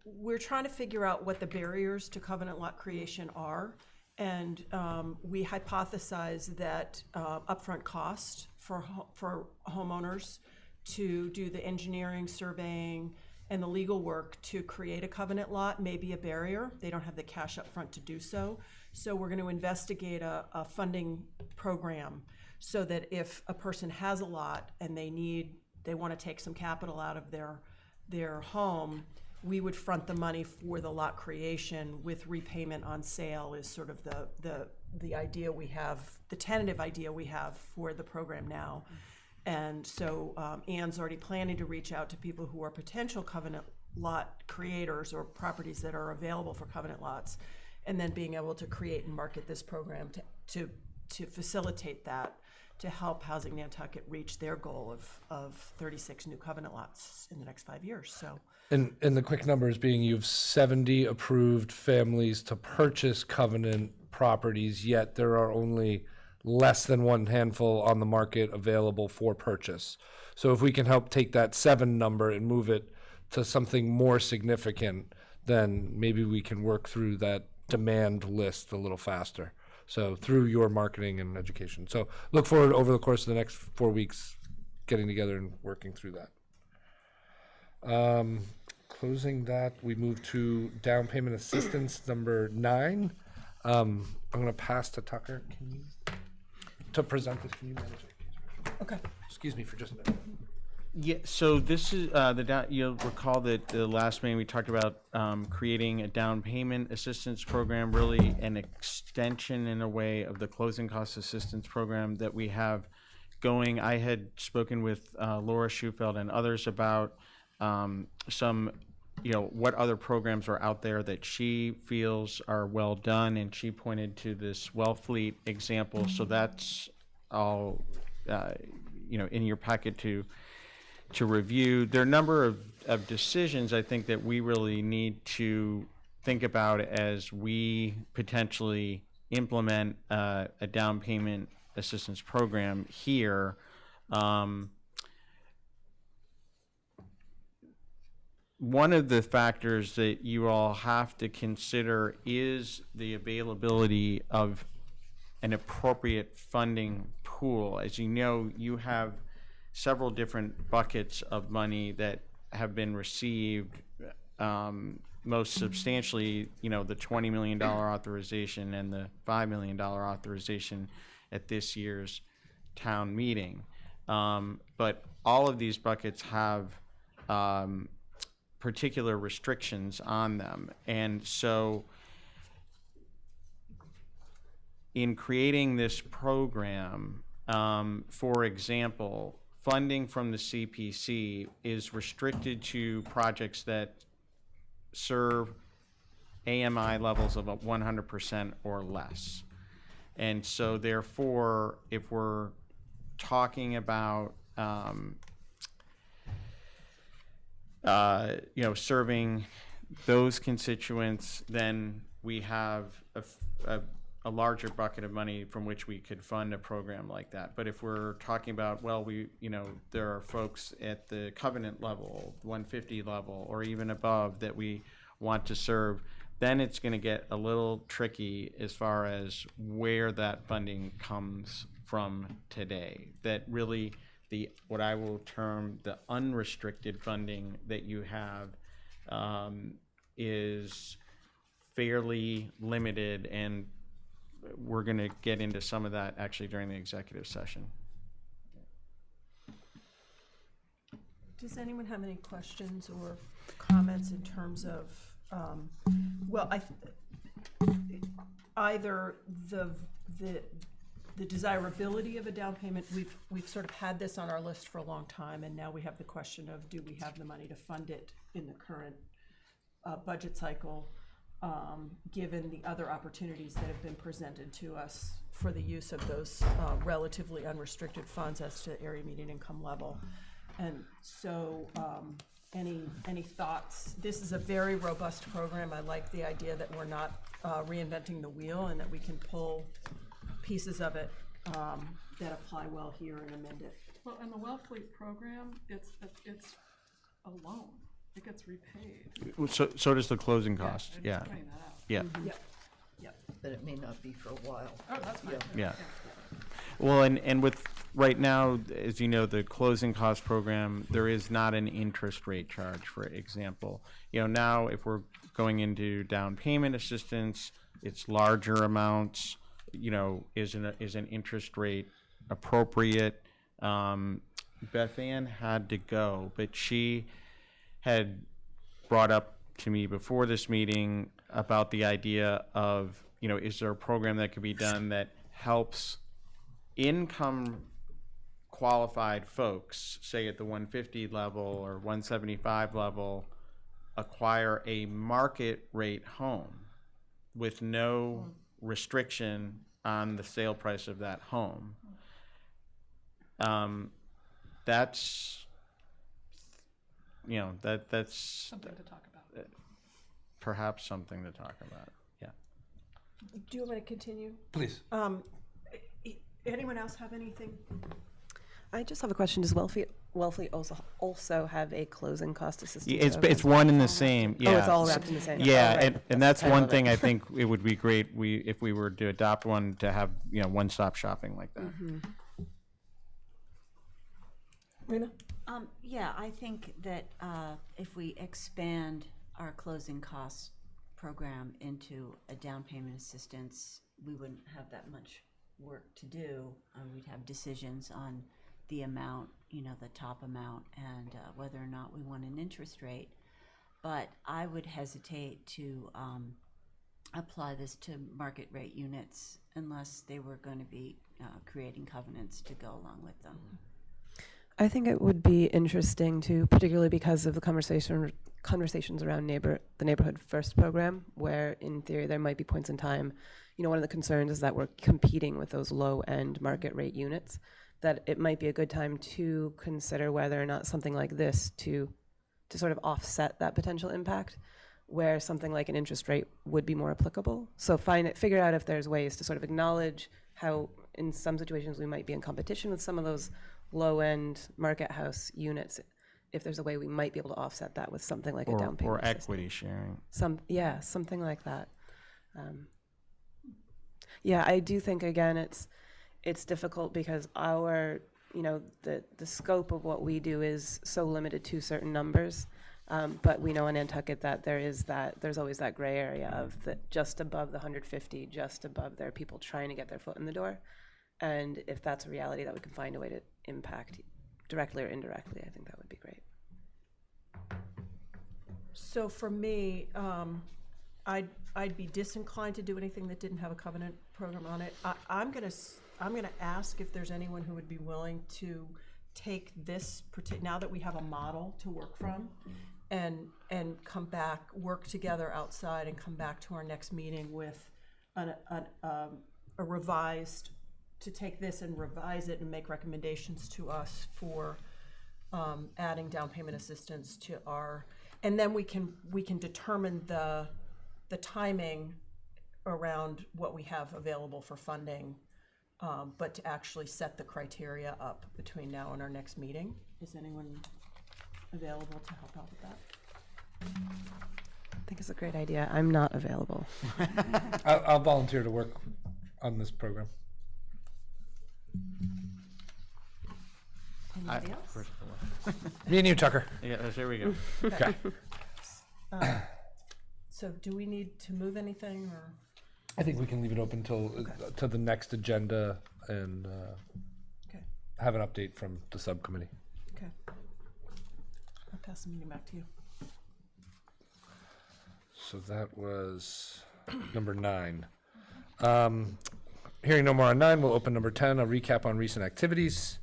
we're trying to figure out what the barriers to covenant lot creation are. And we hypothesize that upfront cost for homeowners to do the engineering, surveying, and the legal work to create a covenant lot may be a barrier. They don't have the cash up front to do so. So we're going to investigate a funding program so that if a person has a lot and they want to take some capital out of their home, we would front the money for the lot creation with repayment on sale is sort of the idea we have, the tentative idea we have for the program now. And so Ann's already planning to reach out to people who are potential covenant lot creators or properties that are available for covenant lots, and then being able to create and market this program to facilitate that, to help Housing Nantucket reach their goal of 36 new covenant lots in the next 5 years. So. And the quick numbers being, you have 70 approved families to purchase covenant properties, yet there are only less than one handful on the market available for purchase. So if we can help take that 7 number and move it to something more significant, then maybe we can work through that demand list a little faster. So through your marketing and education. So look forward over the course of the next 4 weeks getting together and working through that. Closing that, we move to down payment assistance number 9. I'm going to pass to Tucker. To present this, can you manage it? Okay. Excuse me for just a minute. Yeah, so this is you'll recall that the last meeting we talked about creating a down payment assistance program, really an extension in a way of the closing cost assistance program that we have going. I had spoken with Laura Schufeld and others about some, what other programs are out there that she feels are well done, and she pointed to this Wellfleet example. So that's all, in your packet to review. There are a number of decisions I think that we really need to think about as we potentially implement a down payment assistance program here. One of the factors that you all have to consider is the availability of an appropriate funding pool. As you know, you have several different buckets of money that have been received, most substantially, the $20 million authorization and the $5 million authorization at this year's town meeting. But all of these buckets have particular restrictions on them. And so in creating this program, for example, funding from the CPC is restricted to projects that serve AMI levels of 100% or less. And so therefore, if we're talking about, serving those constituents, then we have a larger bucket of money from which we could fund a program like that. But if we're talking about, well, there are folks at the covenant level, 150 level, or even above that we want to serve, then it's going to get a little tricky as far as where that funding comes from today. That really, what I will term the unrestricted funding that you have is fairly limited, and we're going to get into some of that actually during the executive session. Does anyone have any questions or comments in terms of, either the desirability of a down payment? We've sort of had this on our list for a long time, and now we have the question of, do we have the money to fund it in the current budget cycle, given the other opportunities that have been presented to us for the use of those relatively unrestricted funds as to area median income level. And so any thoughts? This is a very robust program. I like the idea that we're not reinventing the wheel, and that we can pull pieces of it that apply well here and amend it. Well, and the Wellfleet program, it's a loan. It gets repaid. So does the closing cost. Yeah. Yeah. Yep. But it may not be for a while. Oh, that's fine. Yeah. Well, and with right now, as you know, the closing cost program, there is not an interest rate charge, for example. Now if we're going into down payment assistance, it's larger amounts. Is an interest rate appropriate? Beth Ann had to go, but she had brought up to me before this meeting about the idea of, is there a program that could be done that helps income qualified folks, say at the 150 level or 175 level, acquire a market rate home with no restriction on the sale price of that home. That's that's something to talk about. Perhaps something to talk about. Yeah. Do you want me to continue? Please. Anyone else have anything? I just have a question. Does Wellfleet also have a closing cost assistance? It's one and the same. Yeah. Oh, it's all wrapped in the same. Yeah, Oh, right. and that's one thing I think it would be great if we were to adopt one, to have one-stop shopping like that. Mm-hmm. Rena? Yeah, I think that if we expand our closing costs program into a down payment assistance, we wouldn't have that much work to do. We'd have decisions on the amount, the top amount, and whether or not we want an interest rate. But I would hesitate to apply this to market rate units unless they were going to be creating covenants to go along with them. I think it would be interesting too, particularly because of the conversations around the Neighborhood First program, where in theory there might be points in time, one of the concerns is that we're competing with those low-end market rate units, that it might be a good time to consider whether or not something like this to sort of offset that potential impact, where something like an interest rate would be more applicable. So figure out if there's ways to sort of acknowledge how in some situations we might be in competition with some of those low-end market house units, if there's a way we might be able to offset that with something like a down payment or equity sharing. Something like that. I do think, again, it's difficult because our, the scope of what we do is so limited to certain numbers. But we know in Nantucket that there's always that gray area of just above the 150, just above there are people trying to get their foot in the door. And if that's a reality that we can find a way to impact directly or indirectly, I think that would be great. So for me, I'd be disinclined to do anything that didn't have a covenant program on it. I'm gonna ask if there's anyone who would be willing to take this now that we have a model to work from, and come back, work together outside, and come back to our next meeting with a revised, to take this and revise it and make recommendations to us for adding down payment assistance to our, and then we can determine the timing around what we have available for funding, but to actually set the criteria up between now and our next meeting. Is anyone available to help out with that? I think it's a great idea. I'm not available. I'll volunteer to work on this program. Anybody else? Me and you, Tucker. Yeah, there we go. Okay. So do we need to move anything, or? I think we can leave it open till to the next agenda and Okay. have an update from the subcommittee. Okay. I'll pass the meeting back to you. So that was number 9. Hearing no more on 9, we'll open number 10, a recap on recent activities.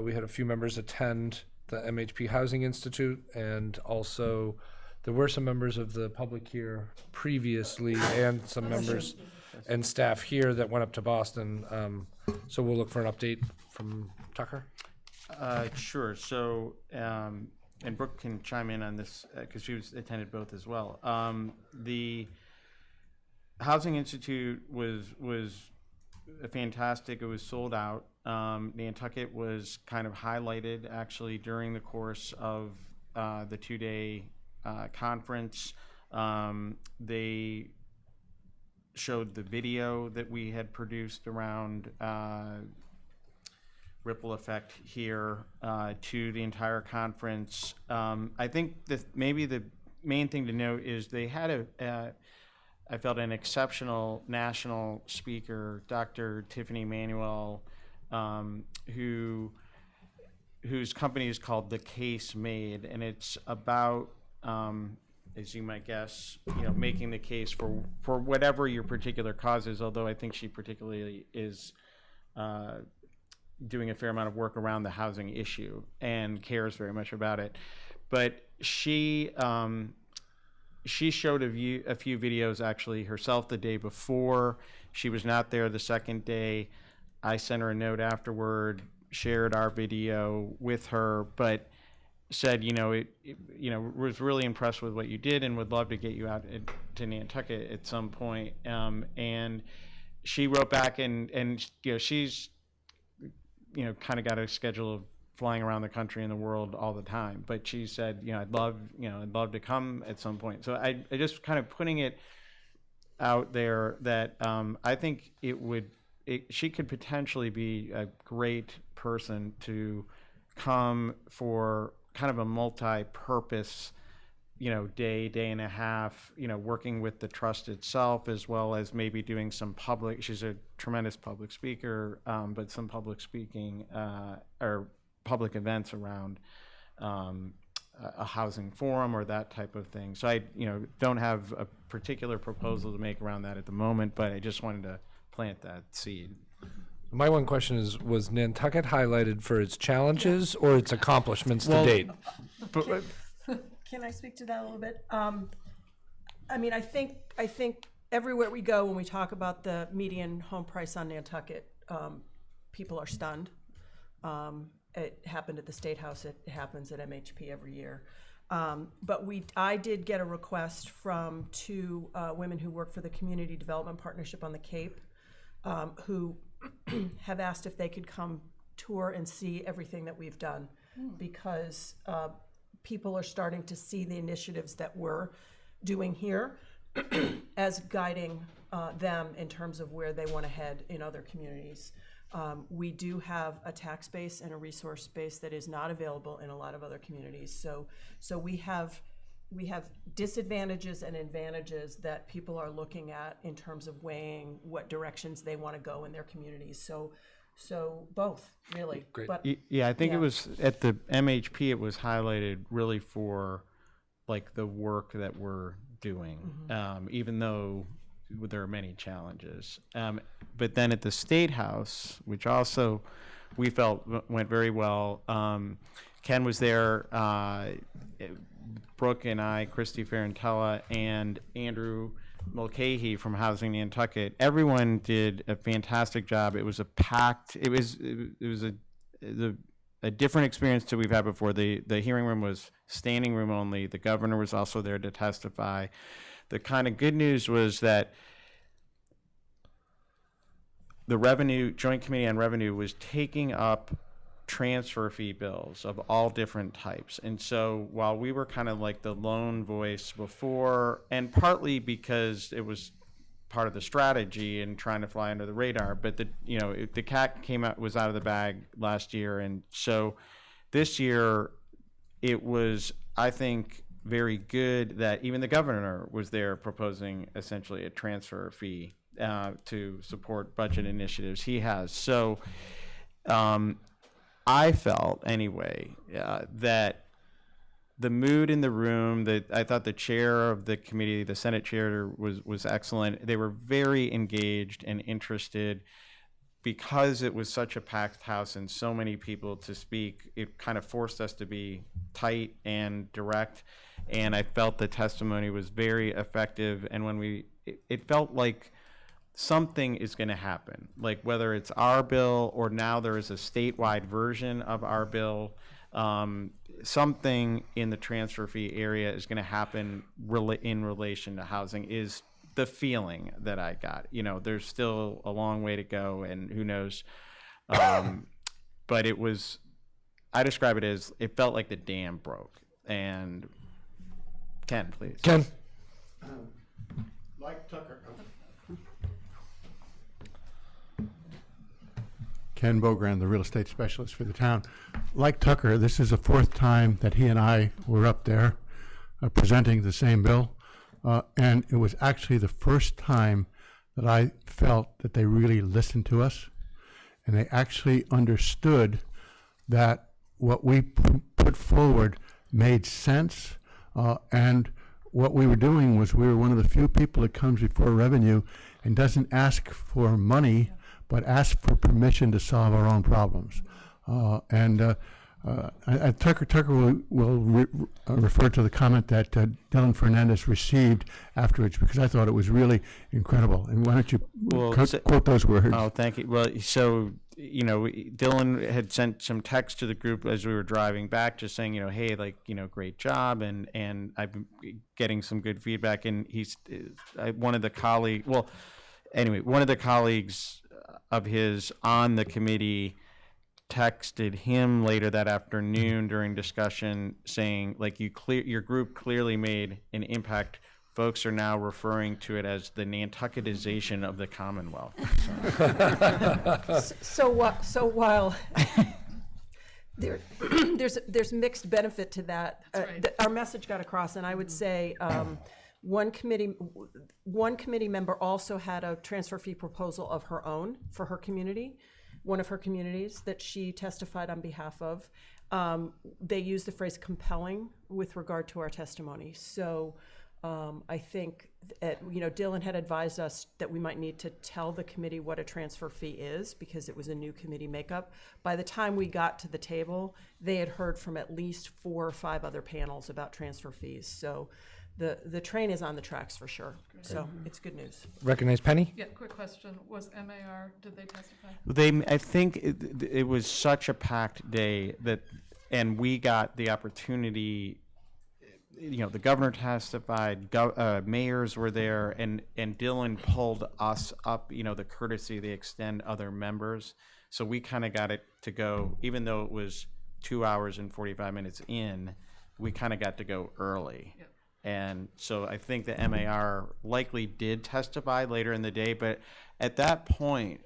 We had a few members attend the MHP Housing Institute, and also there were some members of the public here previously and some members and staff here that went up to Boston. So we'll look for an update from Tucker. Sure. So, and Brooke can chime in on this because she attended both as well. The Housing Institute was fantastic. It was sold out. Nantucket was kind of highlighted actually during the course of the 2-day conference. They showed the video that we had produced around ripple effect here to the entire conference. I think that maybe the main thing to note is they had I felt an exceptional national speaker, Dr. Tiffany Manuel, whose company is called The Case Made, and it's about, as you might guess, making the case for whatever your particular cause is. Although I think she particularly is doing a fair amount of work around the housing issue and cares very much about it. But she showed a few videos actually herself the day before. She was not there the second day. I sent her a note afterward, shared our video with her, but said, was really impressed with what you did and would love to get you out to Nantucket at some point. And she wrote back and she's kind of got a schedule of flying around the country and the world all the time, but she said, I'd love to come at some point. So I just kind of putting it out there that I think she could potentially be a great person to come for kind of a multi-purpose, day and a half, working with the trust itself, as well as maybe doing some public, she's a tremendous public speaker, but some public speaking or public events around a housing forum or that type of thing. So I, don't have a particular proposal to make around that at the moment, but I just wanted to plant that seed. My one question is, was Nantucket highlighted for its challenges or its accomplishments to date? Can I speak to that a little bit? I think everywhere we go when we talk about the median home price on Nantucket, people are stunned. It happened at the State House. It happens at MHP every year. But I did get a request from 2 women who work for the Community Development Partnership on the Cape, who have asked if they could come tour and see everything that we've done, because people are starting to see the initiatives that we're doing here as guiding them in terms of where they want to head in other communities. We do have a tax base and a resource base that is not available in a lot of other communities. So we have disadvantages and advantages that people are looking at in terms of weighing what directions they want to go in their communities. So both, really. Great. But Yeah, I think it was at the MHP, it was highlighted really for like the work that we're doing, even though there are many challenges. But then at the State House, which also we felt went very well, Ken was there, Brooke and I, Christy Ferrantella, and Andrew Mulcahy from Housing Nantucket. Everyone did a fantastic job. It was a packed, it was a different experience that we've had before. The hearing room was standing room only. The governor was also there to testify. The kind of good news was that the Joint Committee on Revenue was taking up transfer fee bills of all different types. And so while we were kind of like the lone voice before, and partly because it was part of the strategy and trying to fly under the radar, but the cat was out of the bag last year. And so this year it was, I think, very good that even the governor was there proposing essentially a transfer fee to support budget initiatives he has. So I felt anyway that the mood in the room, that I thought the chair of the committee, the Senate chair, was excellent. They were very engaged and interested. Because it was such a packed house and so many people to speak, it kind of forced us to be tight and direct. And I felt the testimony was very effective. And it felt like something is going to happen, like whether it's our bill or now there is a statewide version of our bill, something in the transfer fee area is going to happen in relation to housing is the feeling that I got. There's still a long way to go and who knows. But I describe it as, it felt like the dam broke. And Ken, please. Ken. Like Tucker. Ken Bogran, the real estate specialist for the town. Like Tucker, this is the fourth time that he and I were up there presenting the same bill. And it was actually the first time that I felt that they really listened to us. And they actually understood that what we put forward made sense. And what we were doing was, we were one of the few people that comes before revenue and doesn't ask for money, but ask for permission to solve our own problems. Tucker will refer to the comment that Dylan Fernandez received afterwards, because I thought it was really incredible. And why don't you quote those words? Oh, thank you. Well, so, Dylan had sent some text to the group as we were driving back, just saying, hey, great job. And I've been getting some good feedback. And one of the colleagues of his on the committee texted him later that afternoon during discussion saying, your group clearly made an impact. Folks are now referring to it as the Nantucketization of the Commonwealth. So while there's mixed benefit to that, our message got across, and I would say one committee member also had a transfer fee proposal of her own for her community. One of her communities that she testified on behalf of. They used the phrase compelling with regard to our testimony. So I think, Dylan had advised us that we might need to tell the committee what a transfer fee is, because it was a new committee makeup. By the time we got to the table, they had heard from at least 4 or 5 other panels about transfer fees. So the train is on the tracks for sure. So it's good news. Recognize Penny? Yeah, quick question. Was MAR, did they testify? I think it was such a packed day and we got the opportunity, the governor testified, mayors were there, and Dylan pulled us up, the courtesy they extend other members. So we kind of got it to go, even though it was 2 hours and 45 minutes in, we kind of got to go early. Yep. And so I think the MAR likely did testify later in the day, but at that point,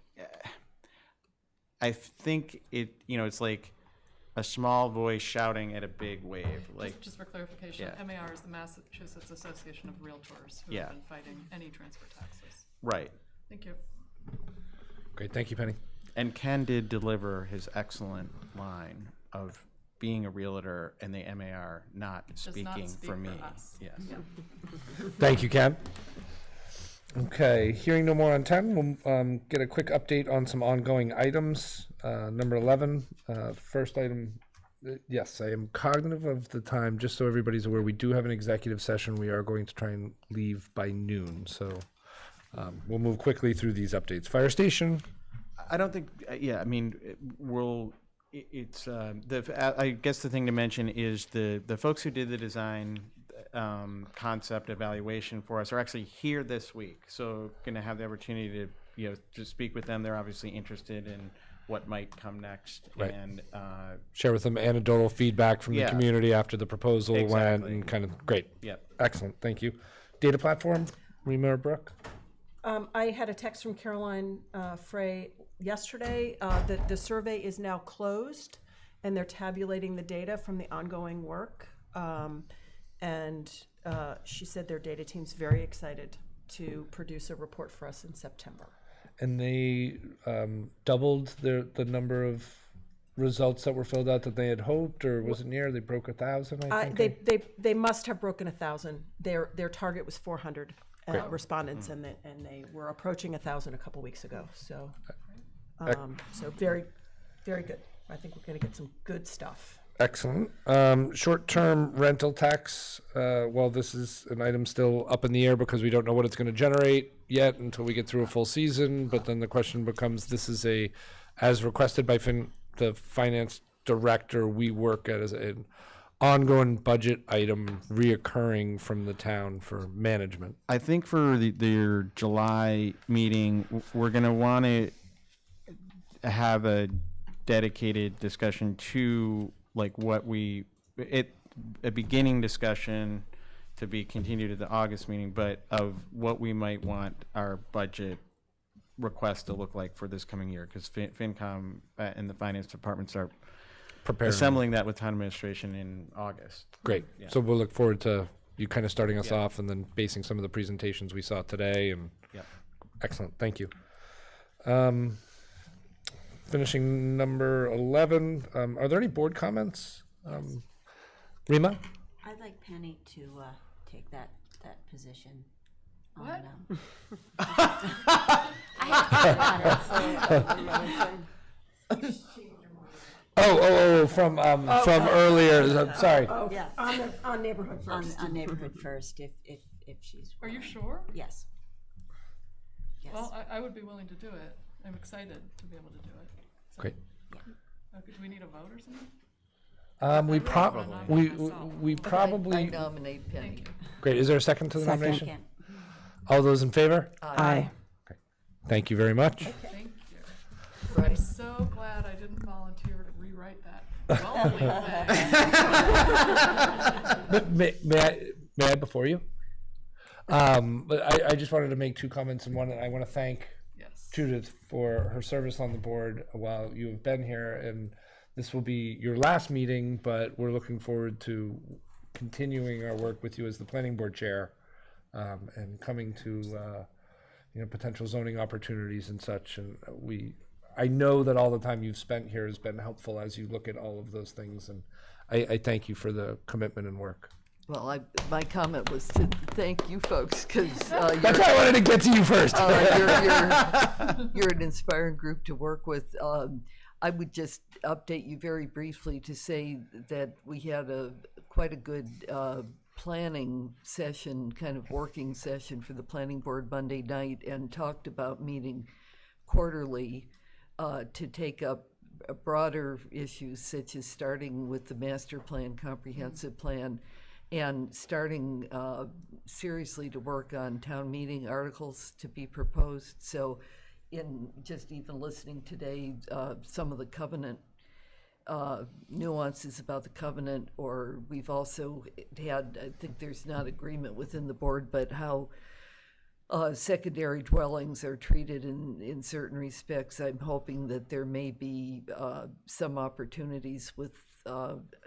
I think it's like a small voice shouting at a big wave. Just for clarification, MAR is the Massachusetts Association of Realtors, who have been fighting any transfer taxes. Right. Thank you. Great, thank you, Penny. And Ken did deliver his excellent line of being a realtor and the MAR not Does not speaking speak for me. us. Yes. Yeah. Thank you, Ken. Okay, hearing no more on 10, we'll get a quick update on some ongoing items. Number 11, first item, yes, I am cognitive of the time, just so everybody's aware, we do have an executive session. We are going to try and leave by noon, so we'll move quickly through these updates. Fire station. I don't think, yeah, I mean, I guess the thing to mention is the folks who did the design concept evaluation for us are actually here this week. So going to have the opportunity to speak with them. They're obviously interested in what might come next. Right. And share with them anecdotal feedback from the community after the proposal went, Exactly. and kind of, great. Yep. Excellent, thank you. Data platform, Rima or Brooke? I had a text from Caroline Frey yesterday that the survey is now closed and they're tabulating the data from the ongoing work. And she said their data team's very excited to produce a report for us in September. And they doubled the number of results that were filled out that they had hoped, or was it near? They broke 1,000, I think? They must have broken 1,000. Their target was 400 respondents, and they were approaching 1,000 a couple weeks ago. So, so very, very good. I think we're going to get some good stuff. Excellent. Short-term rental tax, well, this is an item still up in the air because we don't know what it's going to generate yet until we get through a full season. But then the question becomes, this is as requested by the finance director, we work as an ongoing budget item reoccurring from the town for management. I think for their July meeting, we're going to want to have a dedicated discussion to a beginning discussion to be continued at the August meeting, but of what we might want our budget request to look like for this coming year, because FinCom and the finance department start assembling that with town administration in August. Great. Yeah. So we'll look forward to you kind of starting us off and then basing some of the presentations we saw today. And excellent. Thank you. Finishing number 11. Are there any board comments? Rima? I'd like Penny to take that position. What? I have From earlier. Sorry. Yeah. On neighborhood first. On neighborhood first, if she's. Are you sure? Yes. Yes. Well, I would be willing to do it. I'm excited to be able to do it. So, Great. do we need a vote or something? We I probably. nominate Penny. Great. Is there a second to the Second. nomination? All those in favor? Aye. Okay. Thank you very much. Thank you. Right. I'm so glad I didn't volunteer to rewrite that. May I before you? But I just wanted to make two comments, and one, I want to thank Judith for her service on the board while you have been here, and this will be your last meeting, but we're looking forward to continuing our work with you as the planning board chair, and coming to potential zoning opportunities and such. And I know that all the time you've spent here has been helpful as you look at all of those things, and I thank you for the commitment and work. Well, my comment was to thank you folks, because That's why I wanted to get to you first. You're an inspiring group to work with. I would just update you very briefly to say that we had quite a good planning session, kind of working session for the planning board Monday night, and talked about meeting quarterly to take up broader issues, such as starting with the master plan, comprehensive plan, and starting seriously to work on town meeting articles to be proposed. So in just even listening today, some of the covenant nuances about the covenant, or we've also had, I think there's not agreement within the board, but how secondary dwellings are treated in certain respects. I'm hoping that there may be some opportunities with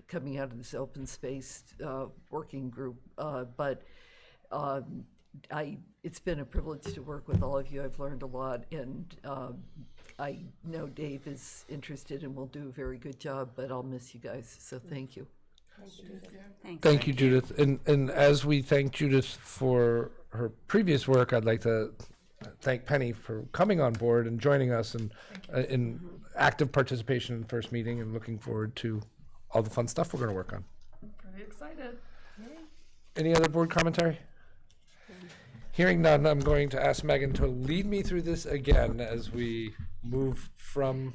coming out of this open space working group. But it's been a privilege to work with all of you. I've learned a lot, and I know Dave is interested and will do a very good job, but I'll miss you guys, so thank you. Thanks. Thank you, Judith. And as we thank Judith for her previous work, I'd like to thank Penny for coming on board and joining us and in active participation in the first meeting, and looking forward to all the fun stuff we're going to work on. Pretty excited. Any other board commentary? Hearing none, I'm going to ask Megan to lead me through this again as we move from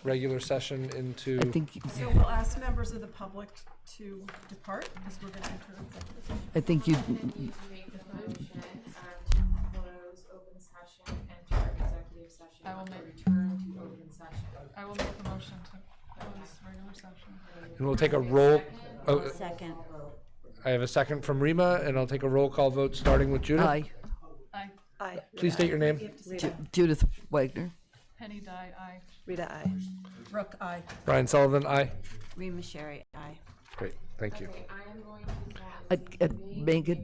regular session into. I think, So we'll ask members of the public to depart, because we're going to enter executive session. I think you, Make the motion to close open session, enter executive session, I will make- return to open session. I will make a motion to close regular session. And we'll take a roll. Oh, Second. I have a second from Rima, and I'll take a roll call vote starting with Judith. aye. Aye. Aye. Please state your name. Judith Wagner. Penny Dye, aye. Rita, aye. Brooke, aye. Brian Sullivan, aye. Rima Sherry, aye. Great, thank you. Okay, I am going to. Megan,